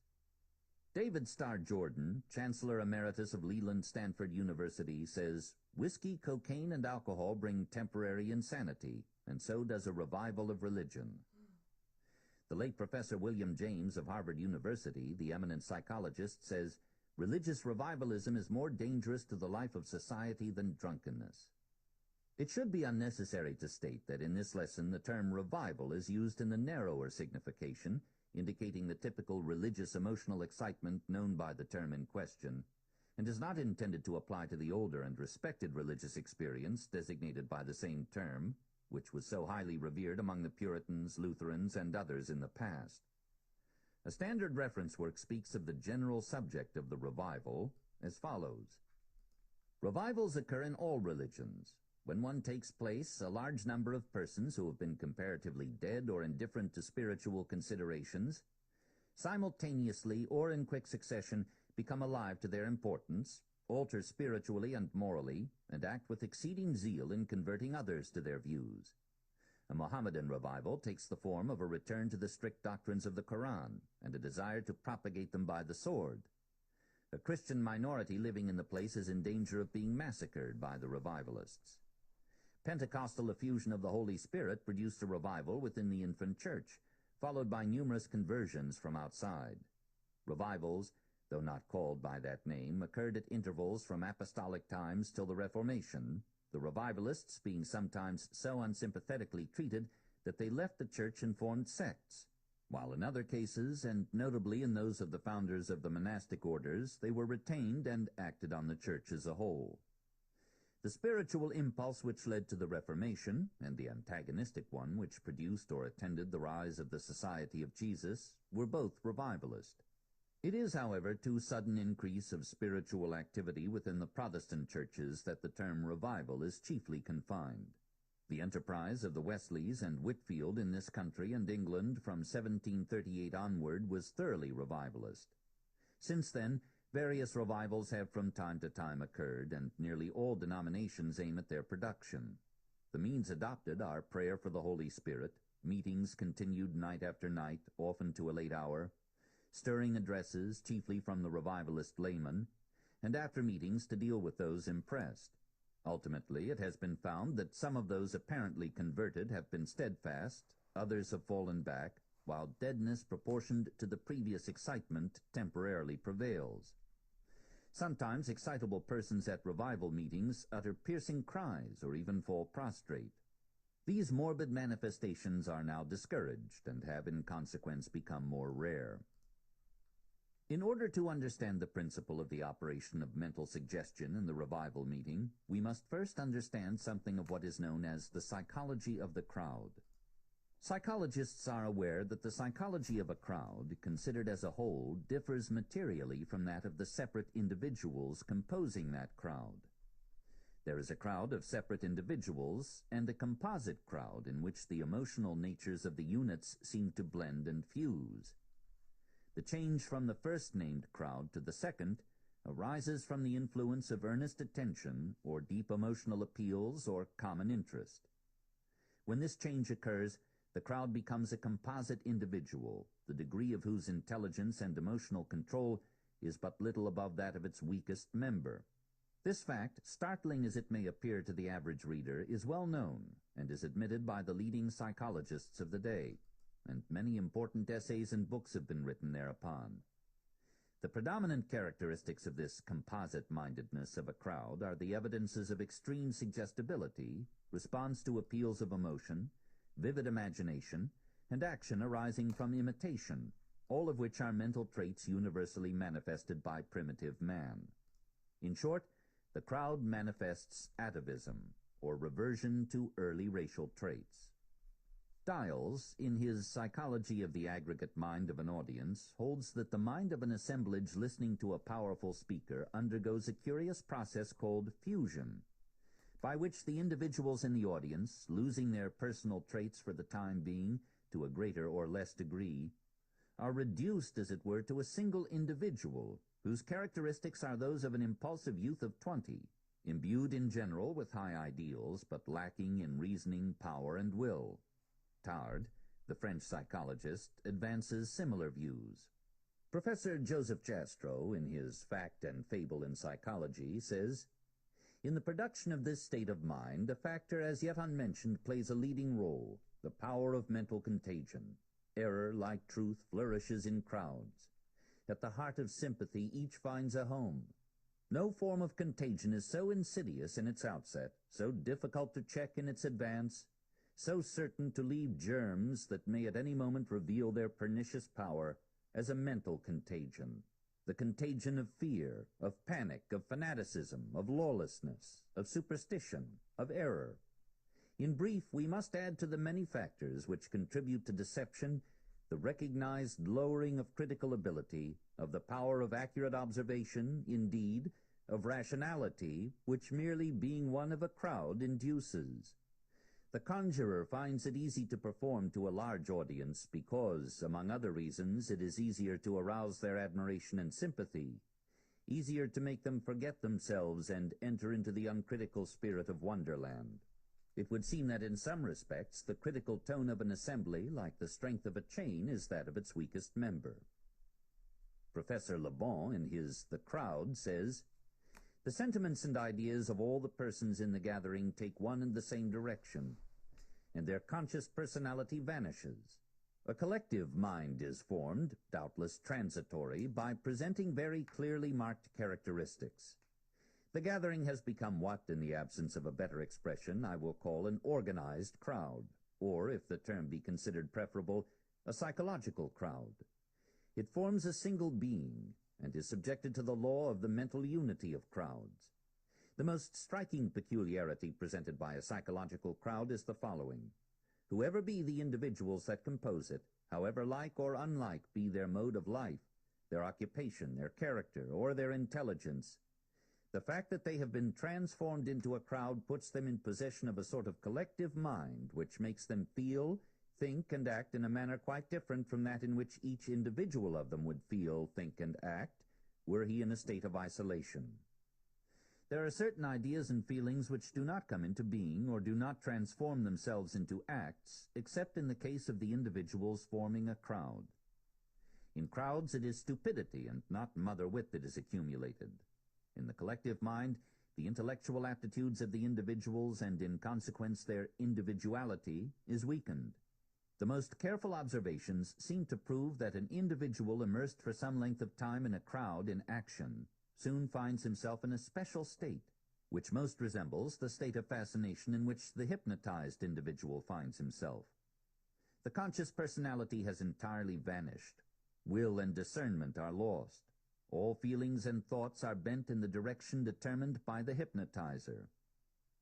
David Starr Jordan, Chancellor Emeritus of Leland Stanford University, says, "Whiskey, cocaine, and alcohol bring temporary insanity, and so does a revival of religion." The late Professor William James of Harvard University, the eminent psychologist, says, "Religious revivalism is more dangerous to the life of society than drunkenness." It should be unnecessary to state that in this lesson the term revival is used in the narrower signification, indicating the typical religious emotional excitement known by the term in question, and is not intended to apply to the older and respected religious experience designated by the same term, which was so highly revered among the Puritans, Lutherans, and others in the past. A standard reference work speaks of the general subject of the revival as follows. Revivals occur in all religions. When one takes place, a large number of persons who have been comparatively dead or indifferent to spiritual considerations, simultaneously or in quick succession, become alive to their importance, alter spiritually and morally, and act with exceeding zeal in converting others to their views. A Mohammedan revival takes the form of a return to the strict doctrines of the Quran and a desire to propagate them by the sword. A Christian minority living in the place is in danger of being massacred by the revivalists. Pentecostal effusion of the Holy Spirit produced a revival within the infant church, followed by numerous conversions from outside. Revivals, though not called by that name, occurred at intervals from apostolic times till the Reformation, the revivalists being sometimes so unsympathetically treated that they left the church and formed sects, while in other cases, and notably in those of the founders of the monastic orders, they were retained and acted on the church as a whole. The spiritual impulse which led to the Reformation, and the antagonistic one which produced or attended the rise of the Society of Jesus, were both revivalist. It is, however, to sudden increase of spiritual activity within the Protestant churches that the term revival is chiefly confined. The enterprise of the Wesleys and Whitfield in this country and England from 1738 onward was thoroughly revivalist. Since then, various revivals have from time to time occurred, and nearly all denominations aim at their production. The means adopted are prayer for the Holy Spirit, meetings continued night after night, often to a late hour, stirring addresses, chiefly from the revivalist laymen, and after meetings to deal with those impressed. Ultimately, it has been found that some of those apparently converted have been steadfast, others have fallen back, while deadness proportioned to the previous excitement temporarily prevails. Sometimes excitable persons at revival meetings utter piercing cries or even fall prostrate. These morbid manifestations are now discouraged and have in consequence become more rare. In order to understand the principle of the operation of mental suggestion in the revival meeting, we must first understand something of what is known as the psychology of the crowd. Psychologists are aware that the psychology of a crowd, considered as a whole, differs materially from that of the separate individuals composing that crowd. There is a crowd of separate individuals and a composite crowd in which the emotional natures of the units seem to blend and fuse. The change from the first-named crowd to the second arises from the influence of earnest attention or deep emotional appeals or common interest. When this change occurs, the crowd becomes a composite individual, the degree of whose intelligence and emotional control is but little above that of its weakest member. This fact, startling as it may appear to the average reader, is well known and is admitted by the leading psychologists of the day, and many important essays and books have been written thereupon. The predominant characteristics of this composite-mindedness of a crowd are the evidences of extreme suggestibility, response to appeals of emotion, vivid imagination, and action arising from imitation, all of which are mental traits universally manifested by primitive man. In short, the crowd manifests atavism, or reversion to early racial traits. Dials, in his Psychology of the Aggregate Mind of an Audience, holds that the mind of an assemblage listening to a powerful speaker undergoes a curious process called fusion, by which the individuals in the audience, losing their personal traits for the time being to a greater or less degree, are reduced, as it were, to a single individual, whose characteristics are those of an impulsive youth of 20, imbued in general with high ideals, but lacking in reasoning power and will. Tard, the French psychologist, advances similar views. Professor Joseph Jastrow, in his Fact and Fable in Psychology, says, "In the production of this state of mind, a factor as yet unmentioned plays a leading role, the power of mental contagion. Error, like truth, flourishes in crowds. At the heart of sympathy each finds a home. No form of contagion is so insidious in its outset, so difficult to check in its advance, so certain to leave germs that may at any moment reveal their pernicious power, as a mental contagion, the contagion of fear, of panic, of fanaticism, of lawlessness, of superstition, of error. In brief, we must add to the many factors which contribute to deception the recognized lowering of critical ability, of the power of accurate observation, indeed, of rationality, which merely being one of a crowd induces. The conjurer finds it easy to perform to a large audience because, among other reasons, it is easier to arouse their admiration and sympathy, easier to make them forget themselves and enter into the uncritical spirit of wonderland. It would seem that in some respects the critical tone of an assembly, like the strength of a chain, is that of its weakest member." Professor Le Bon, in his The Crowd, says, "The sentiments and ideas of all the persons in the gathering take one and the same direction, and their conscious personality vanishes. A collective mind is formed, doubtless transitory, by presenting very clearly marked characteristics. The gathering has become what, in the absence of a better expression, I will call an organized crowd, or, if the term be considered preferable, a psychological crowd. It forms a single being, and is subjected to the law of the mental unity of crowds. The most striking peculiarity presented by a psychological crowd is the following. Whoever be the individuals that compose it, however like or unlike be their mode of life, their occupation, their character, or their intelligence, the fact that they have been transformed into a crowd puts them in possession of a sort of collective mind which makes them feel, think, and act in a manner quite different from that in which each individual of them would feel, think, and act were he in a state of isolation. There are certain ideas and feelings which do not come into being or do not transform themselves into acts, except in the case of the individuals forming a crowd. In crowds it is stupidity and not mother wit that is accumulated. In the collective mind, the intellectual aptitudes of the individuals and, in consequence, their individuality is weakened. The most careful observations seem to prove that an individual immersed for some length of time in a crowd in action soon finds himself in a special state, which most resembles the state of fascination in which the hypnotized individual finds himself. The conscious personality has entirely vanished. Will and discernment are lost. All feelings and thoughts are bent in the direction determined by the hypnotizer.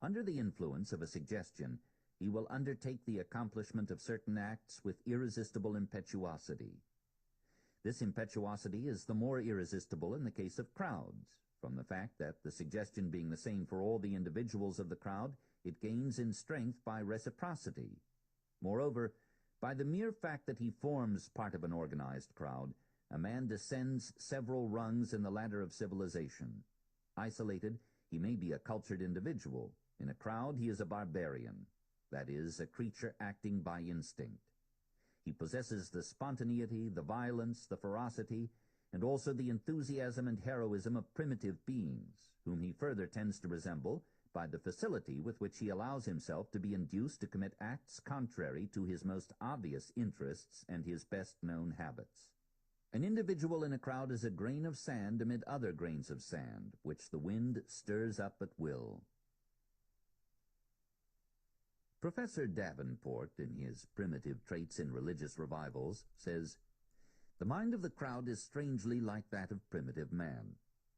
Under the influence of a suggestion, he will undertake the accomplishment of certain acts with irresistible impetuosity. This impetuosity is the more irresistible in the case of crowds, From the fact that, the suggestion being the same for all the individuals of the crowd, it gains in strength by reciprocity. Moreover, by the mere fact that he forms part of an organized crowd, a man descends several rungs in the ladder of civilization. Isolated, he may be a cultured individual. In a crowd, he is a barbarian, that is, a creature acting by instinct. He possesses the spontaneity, the violence, the ferocity, and also the enthusiasm and heroism of primitive beings, whom he further tends to resemble by the facility with which he allows himself to be induced to commit acts contrary to his most obvious interests and his best-known habits. An individual in a crowd is a grain of sand amid other grains of sand, which the wind stirs up at will. Professor Davenport, in his Primitive Traits in Religious Revivals, says, "The mind of the crowd is strangely like that of primitive man.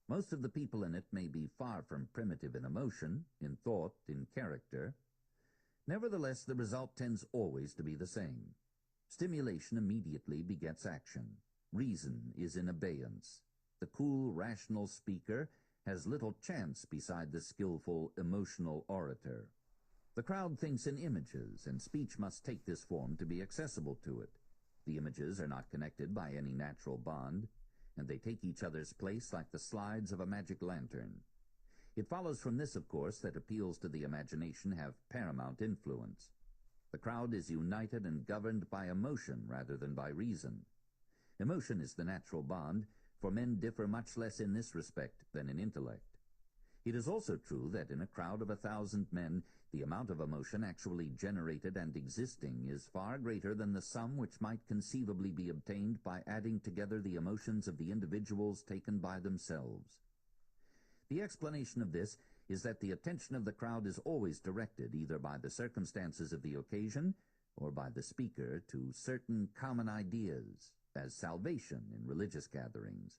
Most of the people in it may be far from primitive in emotion, in thought, in character. Nevertheless, the result tends always to be the same. Stimulation immediately begets action. Reason is in abeyance. The cool, rational speaker has little chance beside the skillful, emotional orator. The crowd thinks in images, and speech must take this form to be accessible to it. The images are not connected by any natural bond, and they take each other's place like the slides of a magic lantern. It follows from this, of course, that appeals to the imagination have paramount influence. The crowd is united and governed by emotion rather than by reason. Emotion is the natural bond, for men differ much less in this respect than in intellect. It is also true that in a crowd of 1,000 men, the amount of emotion actually generated and existing is far greater than the sum which might conceivably be obtained by adding together the emotions of the individuals taken by themselves. The explanation of this is that the attention of the crowd is always directed either by the circumstances of the occasion or by the speaker to certain common ideas, as salvation in religious gatherings.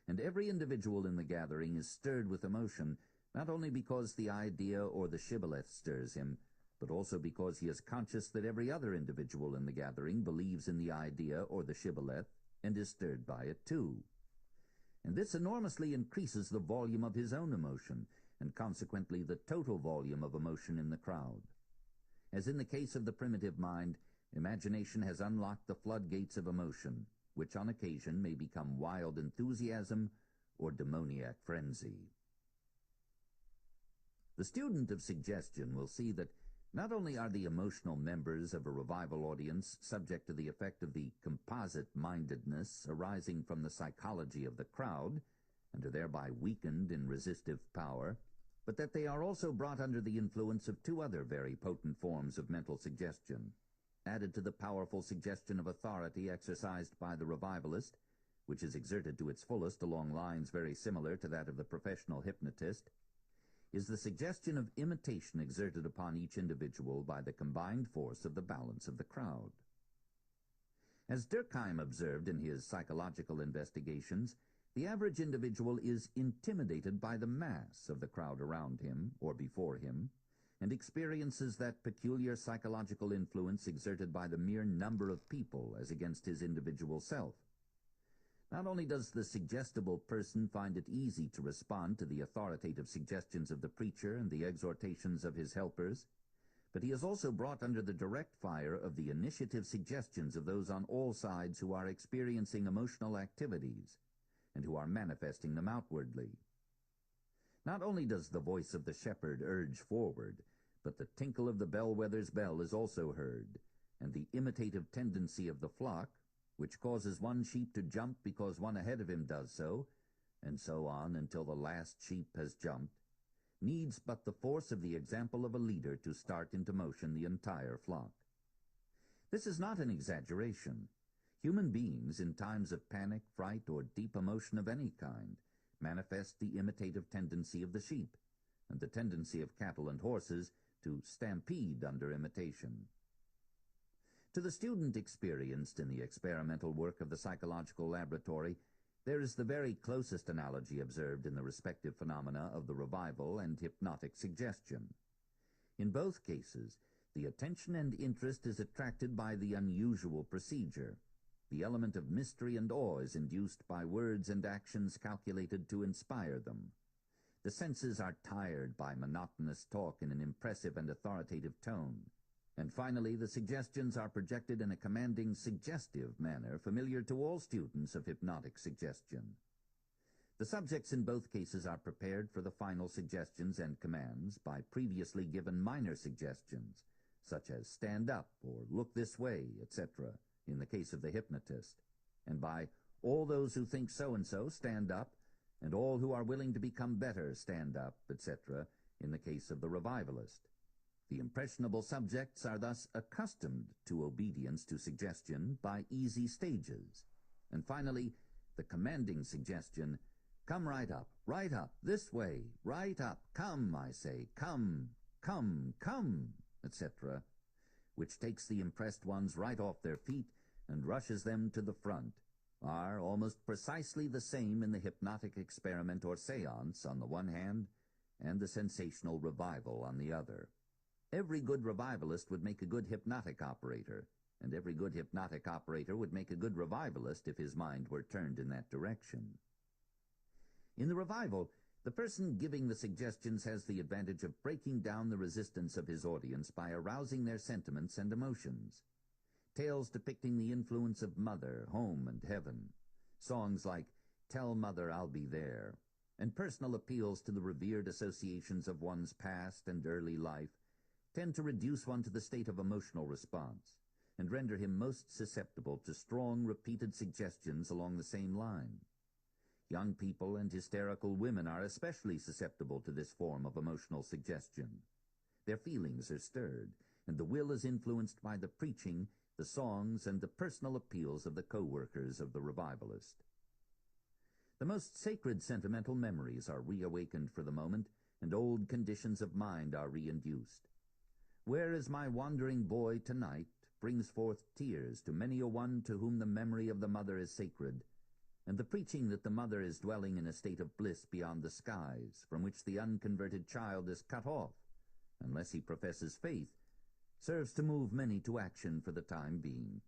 And every individual in the gathering is stirred with emotion, not only because the idea or the shibboleth stirs him, but also because he is conscious that every other individual in the gathering believes in the idea or the shibboleth and is stirred by it too. And this enormously increases the volume of his own emotion, and consequently the total volume of emotion in the crowd. As in the case of the primitive mind, imagination has unlocked the floodgates of emotion, which on occasion may become wild enthusiasm or demoniac frenzy. The student of suggestion will see that not only are the emotional members of a revival audience subject to the effect of the composite-mindedness arising from the psychology of the crowd, and are thereby weakened in resistive power, but that they are also brought under the influence of two other very potent forms of mental suggestion. Added to the powerful suggestion of authority exercised by the revivalist, which is exerted to its fullest along lines very similar to that of the professional hypnotist, is the suggestion of imitation exerted upon each individual by the combined force of the balance of the crowd. As Durkheim observed in his psychological investigations, the average individual is intimidated by the mass of the crowd around him or before him, and experiences that peculiar psychological influence exerted by the mere number of people as against his individual self. Not only does the suggestible person find it easy to respond to the authoritative suggestions of the preacher and the exhortations of his helpers, but he is also brought under the direct fire of the initiative suggestions of those on all sides who are experiencing emotional activities and who are manifesting them outwardly. Not only does the voice of the shepherd urge forward, but the tinkle of the bellwether's bell is also heard, and the imitative tendency of the flock, which causes one sheep to jump because one ahead of him does so, and so on until the last sheep has jumped, needs but the force of the example of a leader to start into motion the entire flock. This is not an exaggeration. Human beings, in times of panic, fright, or deep emotion of any kind, manifest the imitative tendency of the sheep, and the tendency of cattle and horses to stampede under imitation. To the student experienced in the experimental work of the psychological laboratory, there is the very closest analogy observed in the respective phenomena of the revival and hypnotic suggestion. In both cases, the attention and interest is attracted by the unusual procedure. The element of mystery and awe is induced by words and actions calculated to inspire them. The senses are tired by monotonous talk in an impressive and authoritative tone. And finally, the suggestions are projected in a commanding, suggestive manner familiar to all students of hypnotic suggestion. The subjects in both cases are prepared for the final suggestions and commands by previously given minor suggestions, such as stand up or look this way, etc., in the case of the hypnotist, and by all those who think so-and-so stand up, and all who are willing to become better stand up, etc., in the case of the revivalist. The impressionable subjects are thus accustomed to obedience to suggestion by easy stages. And finally, the commanding suggestion, come right up, this way, right up, come, I say, come, etc., which takes the impressed ones right off their feet and rushes them to the front, are almost precisely the same in the hypnotic experiment or seance on the one hand, and the sensational revival on the other. Every good revivalist would make a good hypnotic operator, and every good hypnotic operator would make a good revivalist if his mind were turned in that direction. In the revival, the person giving the suggestions has the advantage of breaking down the resistance of his audience by arousing their sentiments and emotions. Tales depicting the influence of mother, home, and heaven, songs like Tell Mother I'll Be There, and personal appeals to the revered associations of one's past and early life tend to reduce one to the state of emotional response and render him most susceptible to strong, repeated suggestions along the same line. Young people and hysterical women are especially susceptible to this form of emotional suggestion. Their feelings are stirred, and the will is influenced by the preaching, the songs, and the personal appeals of the co-workers of the revivalist. The most sacred sentimental memories are reawakened for the moment, and old conditions of mind are reinduced. Where is my wandering boy tonight brings forth tears to many a one to whom the memory of the mother is sacred, and the preaching that the mother is dwelling in a state of bliss beyond the skies, from which the unconverted child is cut off, unless he professes faith, serves to move many to action for the time being.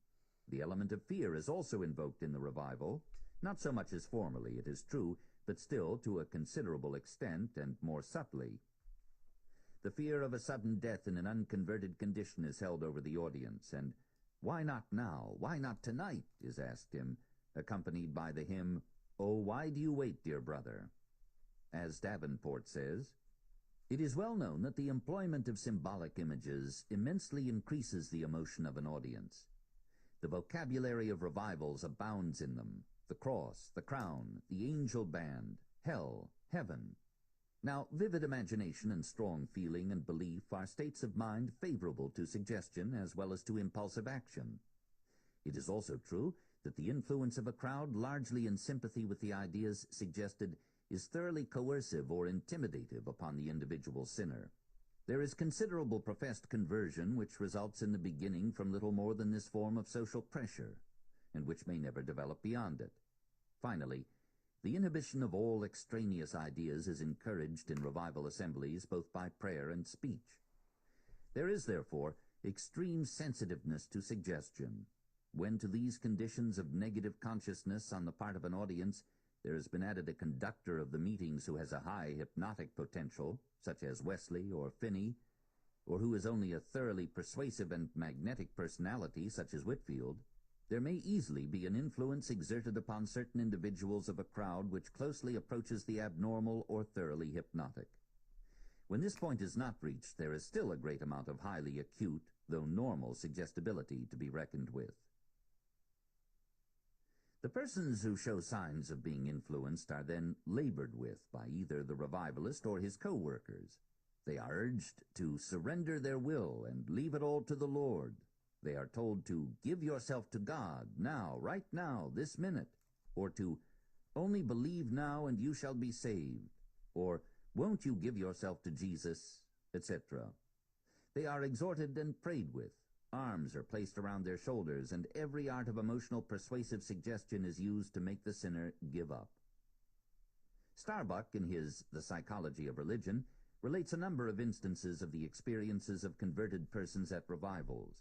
The element of fear is also invoked in the revival, not so much as formerly, it is true, but still to a considerable extent and more subtly. The fear of a sudden death in an unconverted condition is held over the audience, and why not now, why not tonight, is asked him, accompanied by the hymn, Oh, Why Do You Wait, Dear Brother? As Davenport says, it is well known that the employment of symbolic images immensely increases the emotion of an audience. The vocabulary of revivals abounds in them, the cross, the crown, the angel band, hell, heaven. Now, vivid imagination and strong feeling and belief are states of mind favorable to suggestion as well as to impulsive action. It is also true that the influence of a crowd largely in sympathy with the ideas suggested is thoroughly coercive or intimidative upon the individual sinner. There is considerable professed conversion which results in the beginning from little more than this form of social pressure, and which may never develop beyond it. Finally, the inhibition of all extraneous ideas is encouraged in revival assemblies both by prayer and speech. There is, therefore, extreme sensitiveness to suggestion. When to these conditions of negative consciousness on the part of an audience there has been added a conductor of the meetings who has a high hypnotic potential, such as Wesley or Finney, or who is only a thoroughly persuasive and magnetic personality, such as Whitfield, there may easily be an influence exerted upon certain individuals of a crowd which closely approaches the abnormal or thoroughly hypnotic. When this point is not reached, there is still a great amount of highly acute, though normal, suggestibility to be reckoned with. The persons who show signs of being influenced are then labored with by either the revivalist or his co-workers. They are urged to surrender their will and leave it all to the Lord. They are told to give yourself to God now, right now, this minute, or to only believe now and you shall be saved, or won't you give yourself to Jesus, etc. They are exhorted and prayed with. Arms are placed around their shoulders, and every art of emotional persuasive suggestion is used to make the sinner give up. Starbuck, in his The Psychology of Religion, relates a number of instances of the experiences of converted persons at revivals.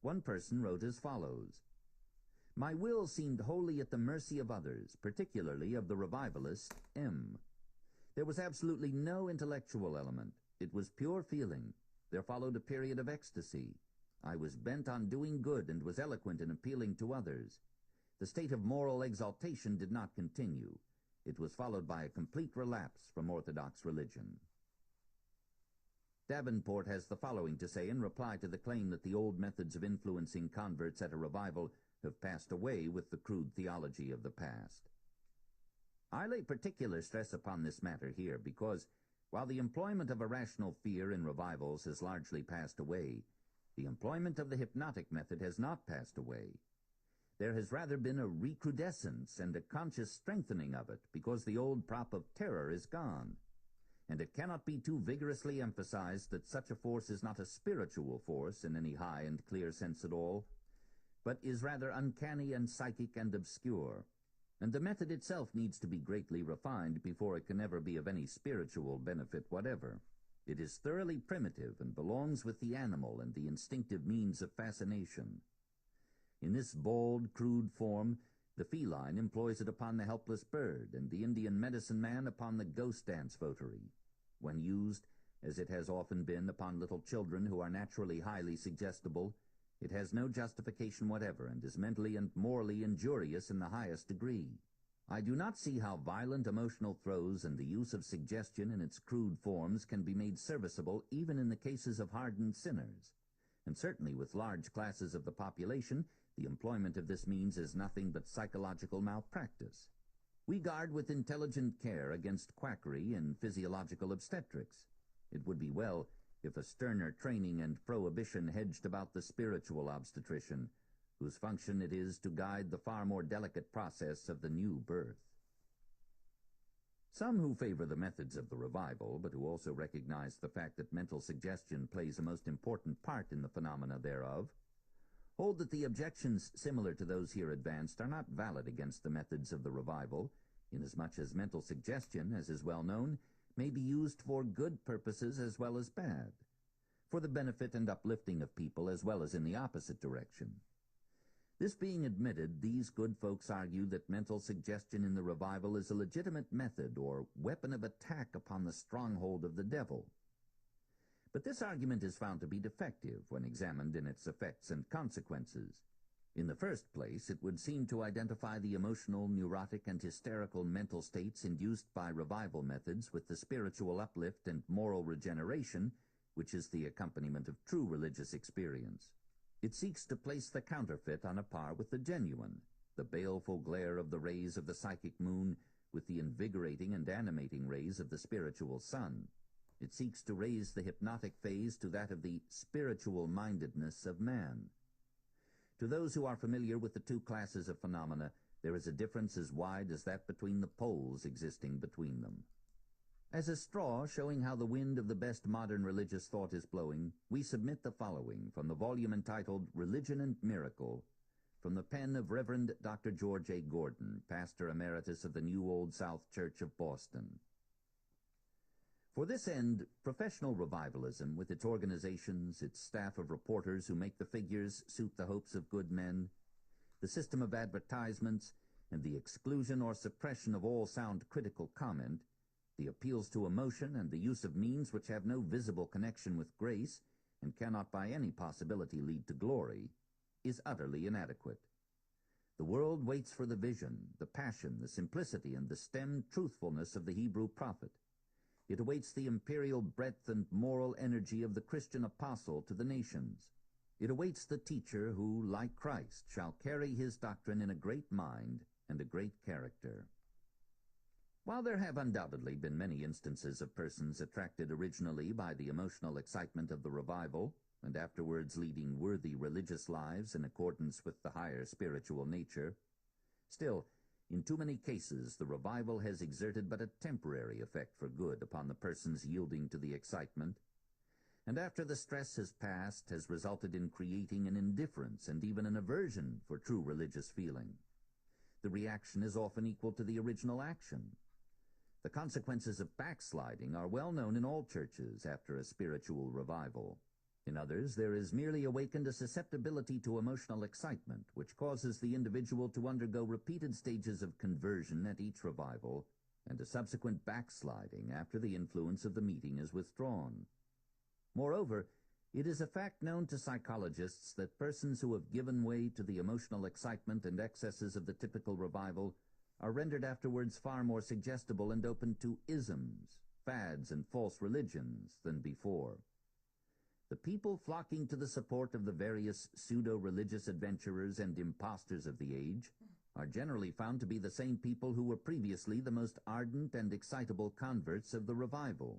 One person wrote as follows: My will seemed wholly at the mercy of others, particularly of the revivalist, M. There was absolutely no intellectual element. It was pure feeling. There followed a period of ecstasy. I was bent on doing good and was eloquent in appealing to others. The state of moral exaltation did not continue. It was followed by a complete relapse from orthodox religion. Davenport has the following to say in reply to the claim that the old methods of influencing converts at a revival have passed away with the crude theology of the past. I lay particular stress upon this matter here because, while the employment of irrational fear in revivals has largely passed away, the employment of the hypnotic method has not passed away. There has rather been a recrudescence and a conscious strengthening of it because the old prop of terror is gone. And it cannot be too vigorously emphasized that such a force is not a spiritual force in any high and clear sense at all, but is rather uncanny and psychic and obscure. And the method itself needs to be greatly refined before it can ever be of any spiritual benefit whatever. It is thoroughly primitive and belongs with the animal and the instinctive means of fascination. In this bald, crude form, the feline employs it upon the helpless bird, and the Indian medicine man upon the ghost dance votary. When used, as it has often been, upon little children who are naturally highly suggestible, it has no justification whatever, and is mentally and morally injurious in the highest degree. I do not see how violent emotional throes and the use of suggestion in its crude forms can be made serviceable even in the cases of hardened sinners. And certainly with large classes of the population, the employment of this means is nothing but psychological malpractice. We guard with intelligent care against quackery in physiological obstetrics. It would be well if a sterner training and prohibition hedged about the spiritual obstetrician, whose function it is to guide the far more delicate process of the new birth. Some who favor the methods of the revival, but who also recognize the fact that mental suggestion plays a most important part in the phenomena thereof, hold that the objections similar to those here advanced are not valid against the methods of the revival, inasmuch as mental suggestion, as is well known, may be used for good purposes as well as bad, for the benefit and uplifting of people as well as in the opposite direction. This being admitted, these good folks argue that mental suggestion in the revival is a legitimate method or weapon of attack upon the stronghold of the devil. But this argument is found to be defective when examined in its effects and consequences. In the first place, it would seem to identify the emotional, neurotic, and hysterical mental states induced by revival methods with the spiritual uplift and moral regeneration, which is the accompaniment of true religious experience. It seeks to place the counterfeit on a par with the genuine, the baleful glare of the rays of the psychic moon with the invigorating and animating rays of the spiritual sun. It seeks to raise the hypnotic phase to that of the spiritual mindedness of man. To those who are familiar with the two classes of phenomena, there is a difference as wide as that between the poles existing between them. As a straw showing how the wind of the best modern religious thought is blowing, we submit the following from the volume entitled Religion and Miracle, from the pen of Reverend Dr. George A. Gordon, pastor emeritus of the New Old South Church of Boston. For this end, professional revivalism, with its organizations, its staff of reporters who make the figures suit the hopes of good men, the system of advertisements, and the exclusion or suppression of all sound critical comment, the appeals to emotion and the use of means which have no visible connection with grace and cannot by any possibility lead to glory, is utterly inadequate. The world waits for the vision, the passion, the simplicity, and the stem truthfulness of the Hebrew prophet. It awaits the imperial breadth and moral energy of the Christian apostle to the nations. It awaits the teacher who, like Christ, shall carry his doctrine in a great mind and a great character. While there have undoubtedly been many instances of persons attracted originally by the emotional excitement of the revival, and afterwards leading worthy religious lives in accordance with the higher spiritual nature, still, in too many cases the revival has exerted but a temporary effect for good upon the persons yielding to the excitement, and after the stress has passed has resulted in creating an indifference and even an aversion for true religious feeling. The reaction is often equal to the original action. The consequences of backsliding are well known in all churches after a spiritual revival. In others, there is merely awakened a susceptibility to emotional excitement, which causes the individual to undergo repeated stages of conversion at each revival, and a subsequent backsliding after the influence of the meeting is withdrawn. Moreover, it is a fact known to psychologists that persons who have given way to the emotional excitement and excesses of the typical revival are rendered afterwards far more suggestible and open to isms, fads, and false religions than before. The people flocking to the support of the various pseudo-religious adventurers and impostors of the age are generally found to be the same people who were previously the most ardent and excitable converts of the revival.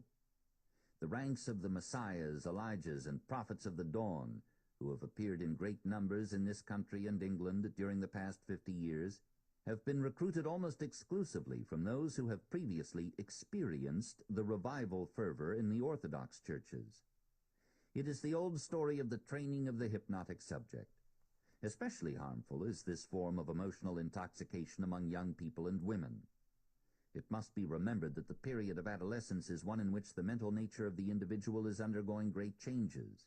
The ranks of the Messiahs, Elijahs, and prophets of the dawn, who have appeared in great numbers in this country and England during the past 50 years, have been recruited almost exclusively from those who have previously experienced the revival fervor in the Orthodox churches. It is the old story of the training of the hypnotic subject. Especially harmful is this form of emotional intoxication among young people and women. It must be remembered that the period of adolescence is one in which the mental nature of the individual is undergoing great changes.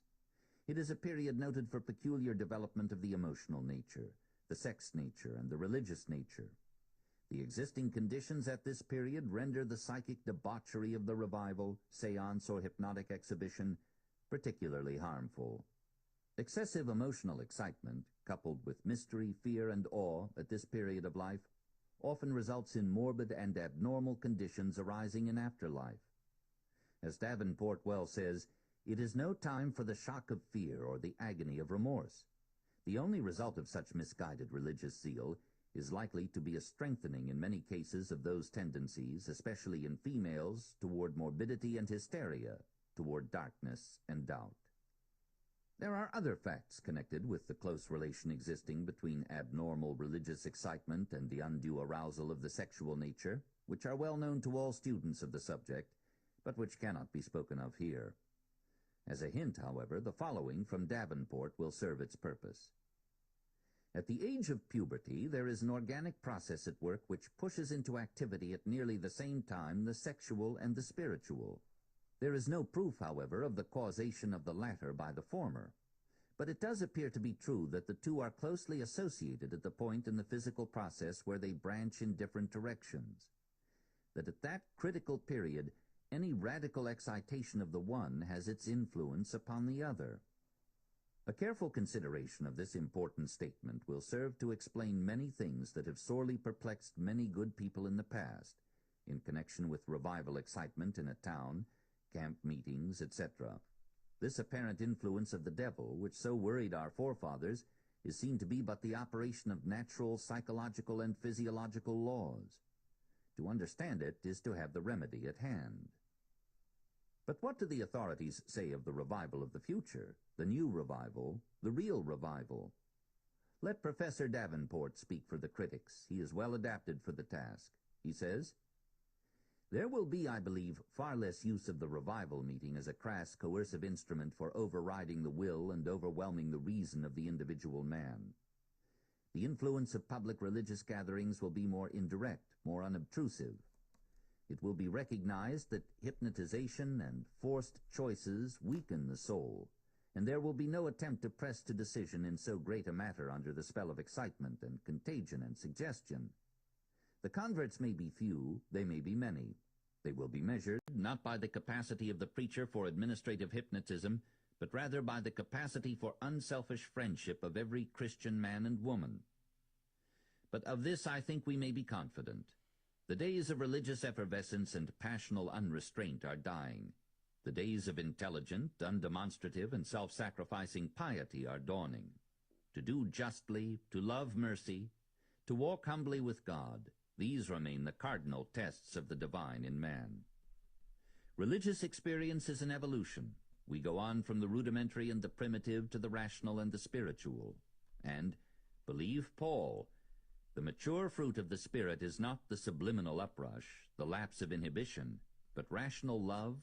It is a period noted for peculiar development of the emotional nature, the sex nature, and the religious nature. The existing conditions at this period render the psychic debauchery of the revival, seance, or hypnotic exhibition particularly harmful. Excessive emotional excitement, coupled with mystery, fear, and awe at this period of life, often results in morbid and abnormal conditions arising in afterlife. As Davenport well says, it is no time for the shock of fear or the agony of remorse. The only result of such misguided religious zeal is likely to be a strengthening in many cases of those tendencies, especially in females, toward morbidity and hysteria, toward darkness and doubt. There are other facts connected with the close relation existing between abnormal religious excitement and the undue arousal of the sexual nature, which are well known to all students of the subject, but which cannot be spoken of here. As a hint, however, the following from Davenport will serve its purpose. At the age of puberty, there is an organic process at work which pushes into activity at nearly the same time the sexual and the spiritual. There is no proof, however, of the causation of the latter by the former, but it does appear to be true that the two are closely associated at the point in the physical process where they branch in different directions, that at that critical period any radical excitation of the one has its influence upon the other. A careful consideration of this important statement will serve to explain many things that have sorely perplexed many good people in the past, in connection with revival excitement in a town, camp meetings, etc. This apparent influence of the devil, which so worried our forefathers, is seen to be but the operation of natural, psychological, and physiological laws. To understand it is to have the remedy at hand. But what do the authorities say of the revival of the future, the new revival, the real revival? Let Professor Davenport speak for the critics. He is well adapted for the task. He says, "There will be, I believe, far less use of the revival meeting as a crass, coercive instrument for overriding the will and overwhelming the reason of the individual man. The influence of public religious gatherings will be more indirect, more unobtrusive. It will be recognized that hypnotization and forced choices weaken the soul, and there will be no attempt to press to decision in so great a matter under the spell of excitement and contagion and suggestion. The converts may be few, they may be many. They will be measured not by the capacity of the preacher for administrative hypnotism, but rather by the capacity for unselfish friendship of every Christian man and woman. But of this I think we may be confident. The days of religious effervescence and passional unrestraint are dying. The days of intelligent, undemonstrative, and self-sacrificing piety are dawning. To do justly, to love mercy, to walk humbly with God, these remain the cardinal tests of the divine in man. Religious experience is an evolution. We go on from the rudimentary and the primitive to the rational and the spiritual. And, believe Paul, the mature fruit of the Spirit is not the subliminal uprush, the lapse of inhibition, but rational love,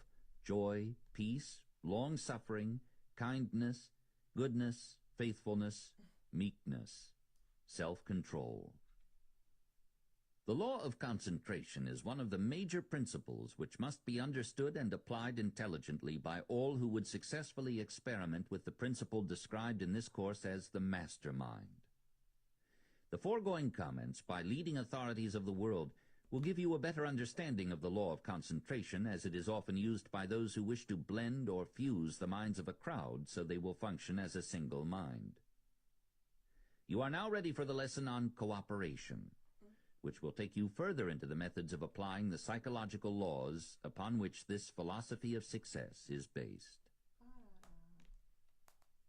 joy, peace, long-suffering, kindness, goodness, faithfulness, meekness, self-control. The law of concentration is one of the major principles which must be understood and applied intelligently by all who would successfully experiment with the principle described in this course as the mastermind. The foregoing comments by leading authorities of the world will give you a better understanding of the law of concentration, as it is often used by those who wish to blend or fuse the minds of a crowd so they will function as a single mind. You are now ready for the lesson on cooperation, which will take you further into the methods of applying the psychological laws upon which this philosophy of success is based.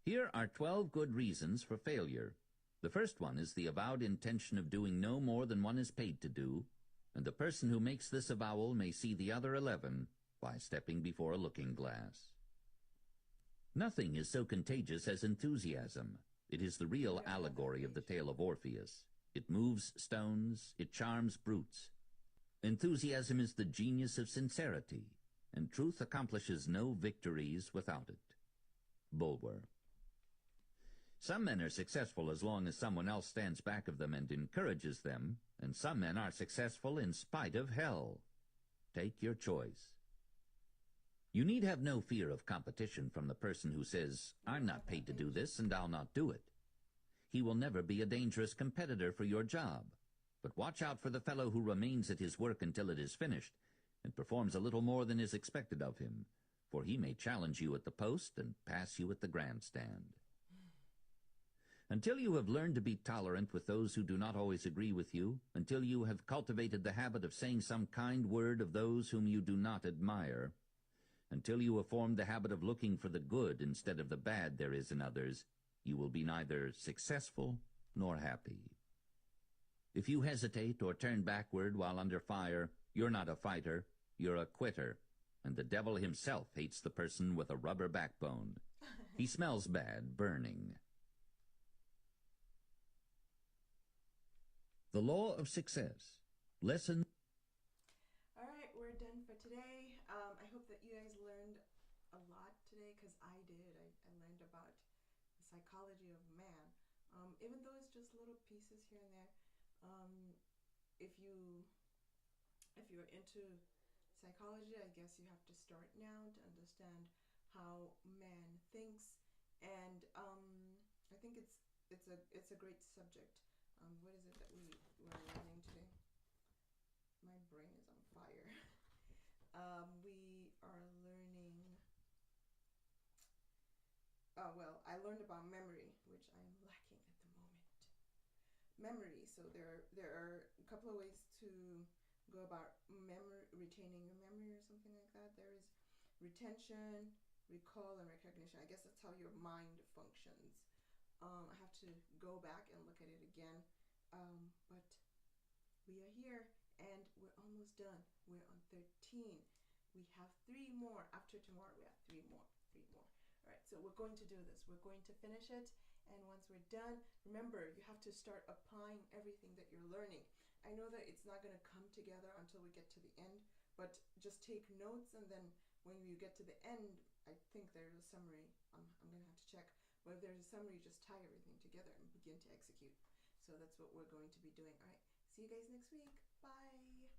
Here are 12 good reasons for failure. The first one is the avowed intention of doing no more than one is paid to do, and the person who makes this avowal may see the other 11 by stepping before a looking glass. Nothing is so contagious as enthusiasm. It is the real allegory of the tale of Orpheus. It moves stones, it charms brutes. Enthusiasm is the genius of sincerity, and truth accomplishes no victories without it. Bulwer. Some men are successful as long as someone else stands back of them and encourages them, and some men are successful in spite of hell. Take your choice. You need have no fear of competition from the person who says, "I'm not paid to do this, and I'll not do it." He will never be a dangerous competitor for your job, but watch out for the fellow who remains at his work until it is finished, and performs a little more than is expected of him, for he may challenge you at the post and pass you at the grandstand. Until you have learned to be tolerant with those who do not always agree with you, until you have cultivated the habit of saying some kind word of those whom you do not admire, until you have formed the habit of looking for the good instead of the bad there is in others, you will be neither successful nor happy. If you hesitate or turn backward while under fire, you're not a fighter, you're a quitter, and the devil himself hates the person with a rubber backbone. He smells bad, burning. The Law of Success. Lesson.
All right, we're done for today. I hope that you guys learned a lot today, because I did. I learned about the psychology of man, even though it's just little pieces here and there. If you're into psychology, I guess you have to start now to understand how man thinks, and I think it's a great subject. What is it that we're learning today? My brain is on fire. We are learning. Oh well, I learned about memory, which I'm lacking at the moment. Memory. So there are a couple of ways to go about retaining your memory or something like that. There is retention, recall, and recognition. I guess that's how your mind functions. I have to go back and look at it again, but we are here and we're almost done. We're on 13. We have 3 more. After tomorrow, we have 3 more. All right, so we're going to do this. We're going to finish it, and once we're done, remember, you have to start applying everything that you're learning. I know that it's not going to come together until we get to the end, but just take notes, and then when you get to the end, I think there's a summary. I'm going to have to check. But if there's a summary, just tie everything together and begin to execute. So that's what we're going to be doing. All right, see you guys next week. Bye.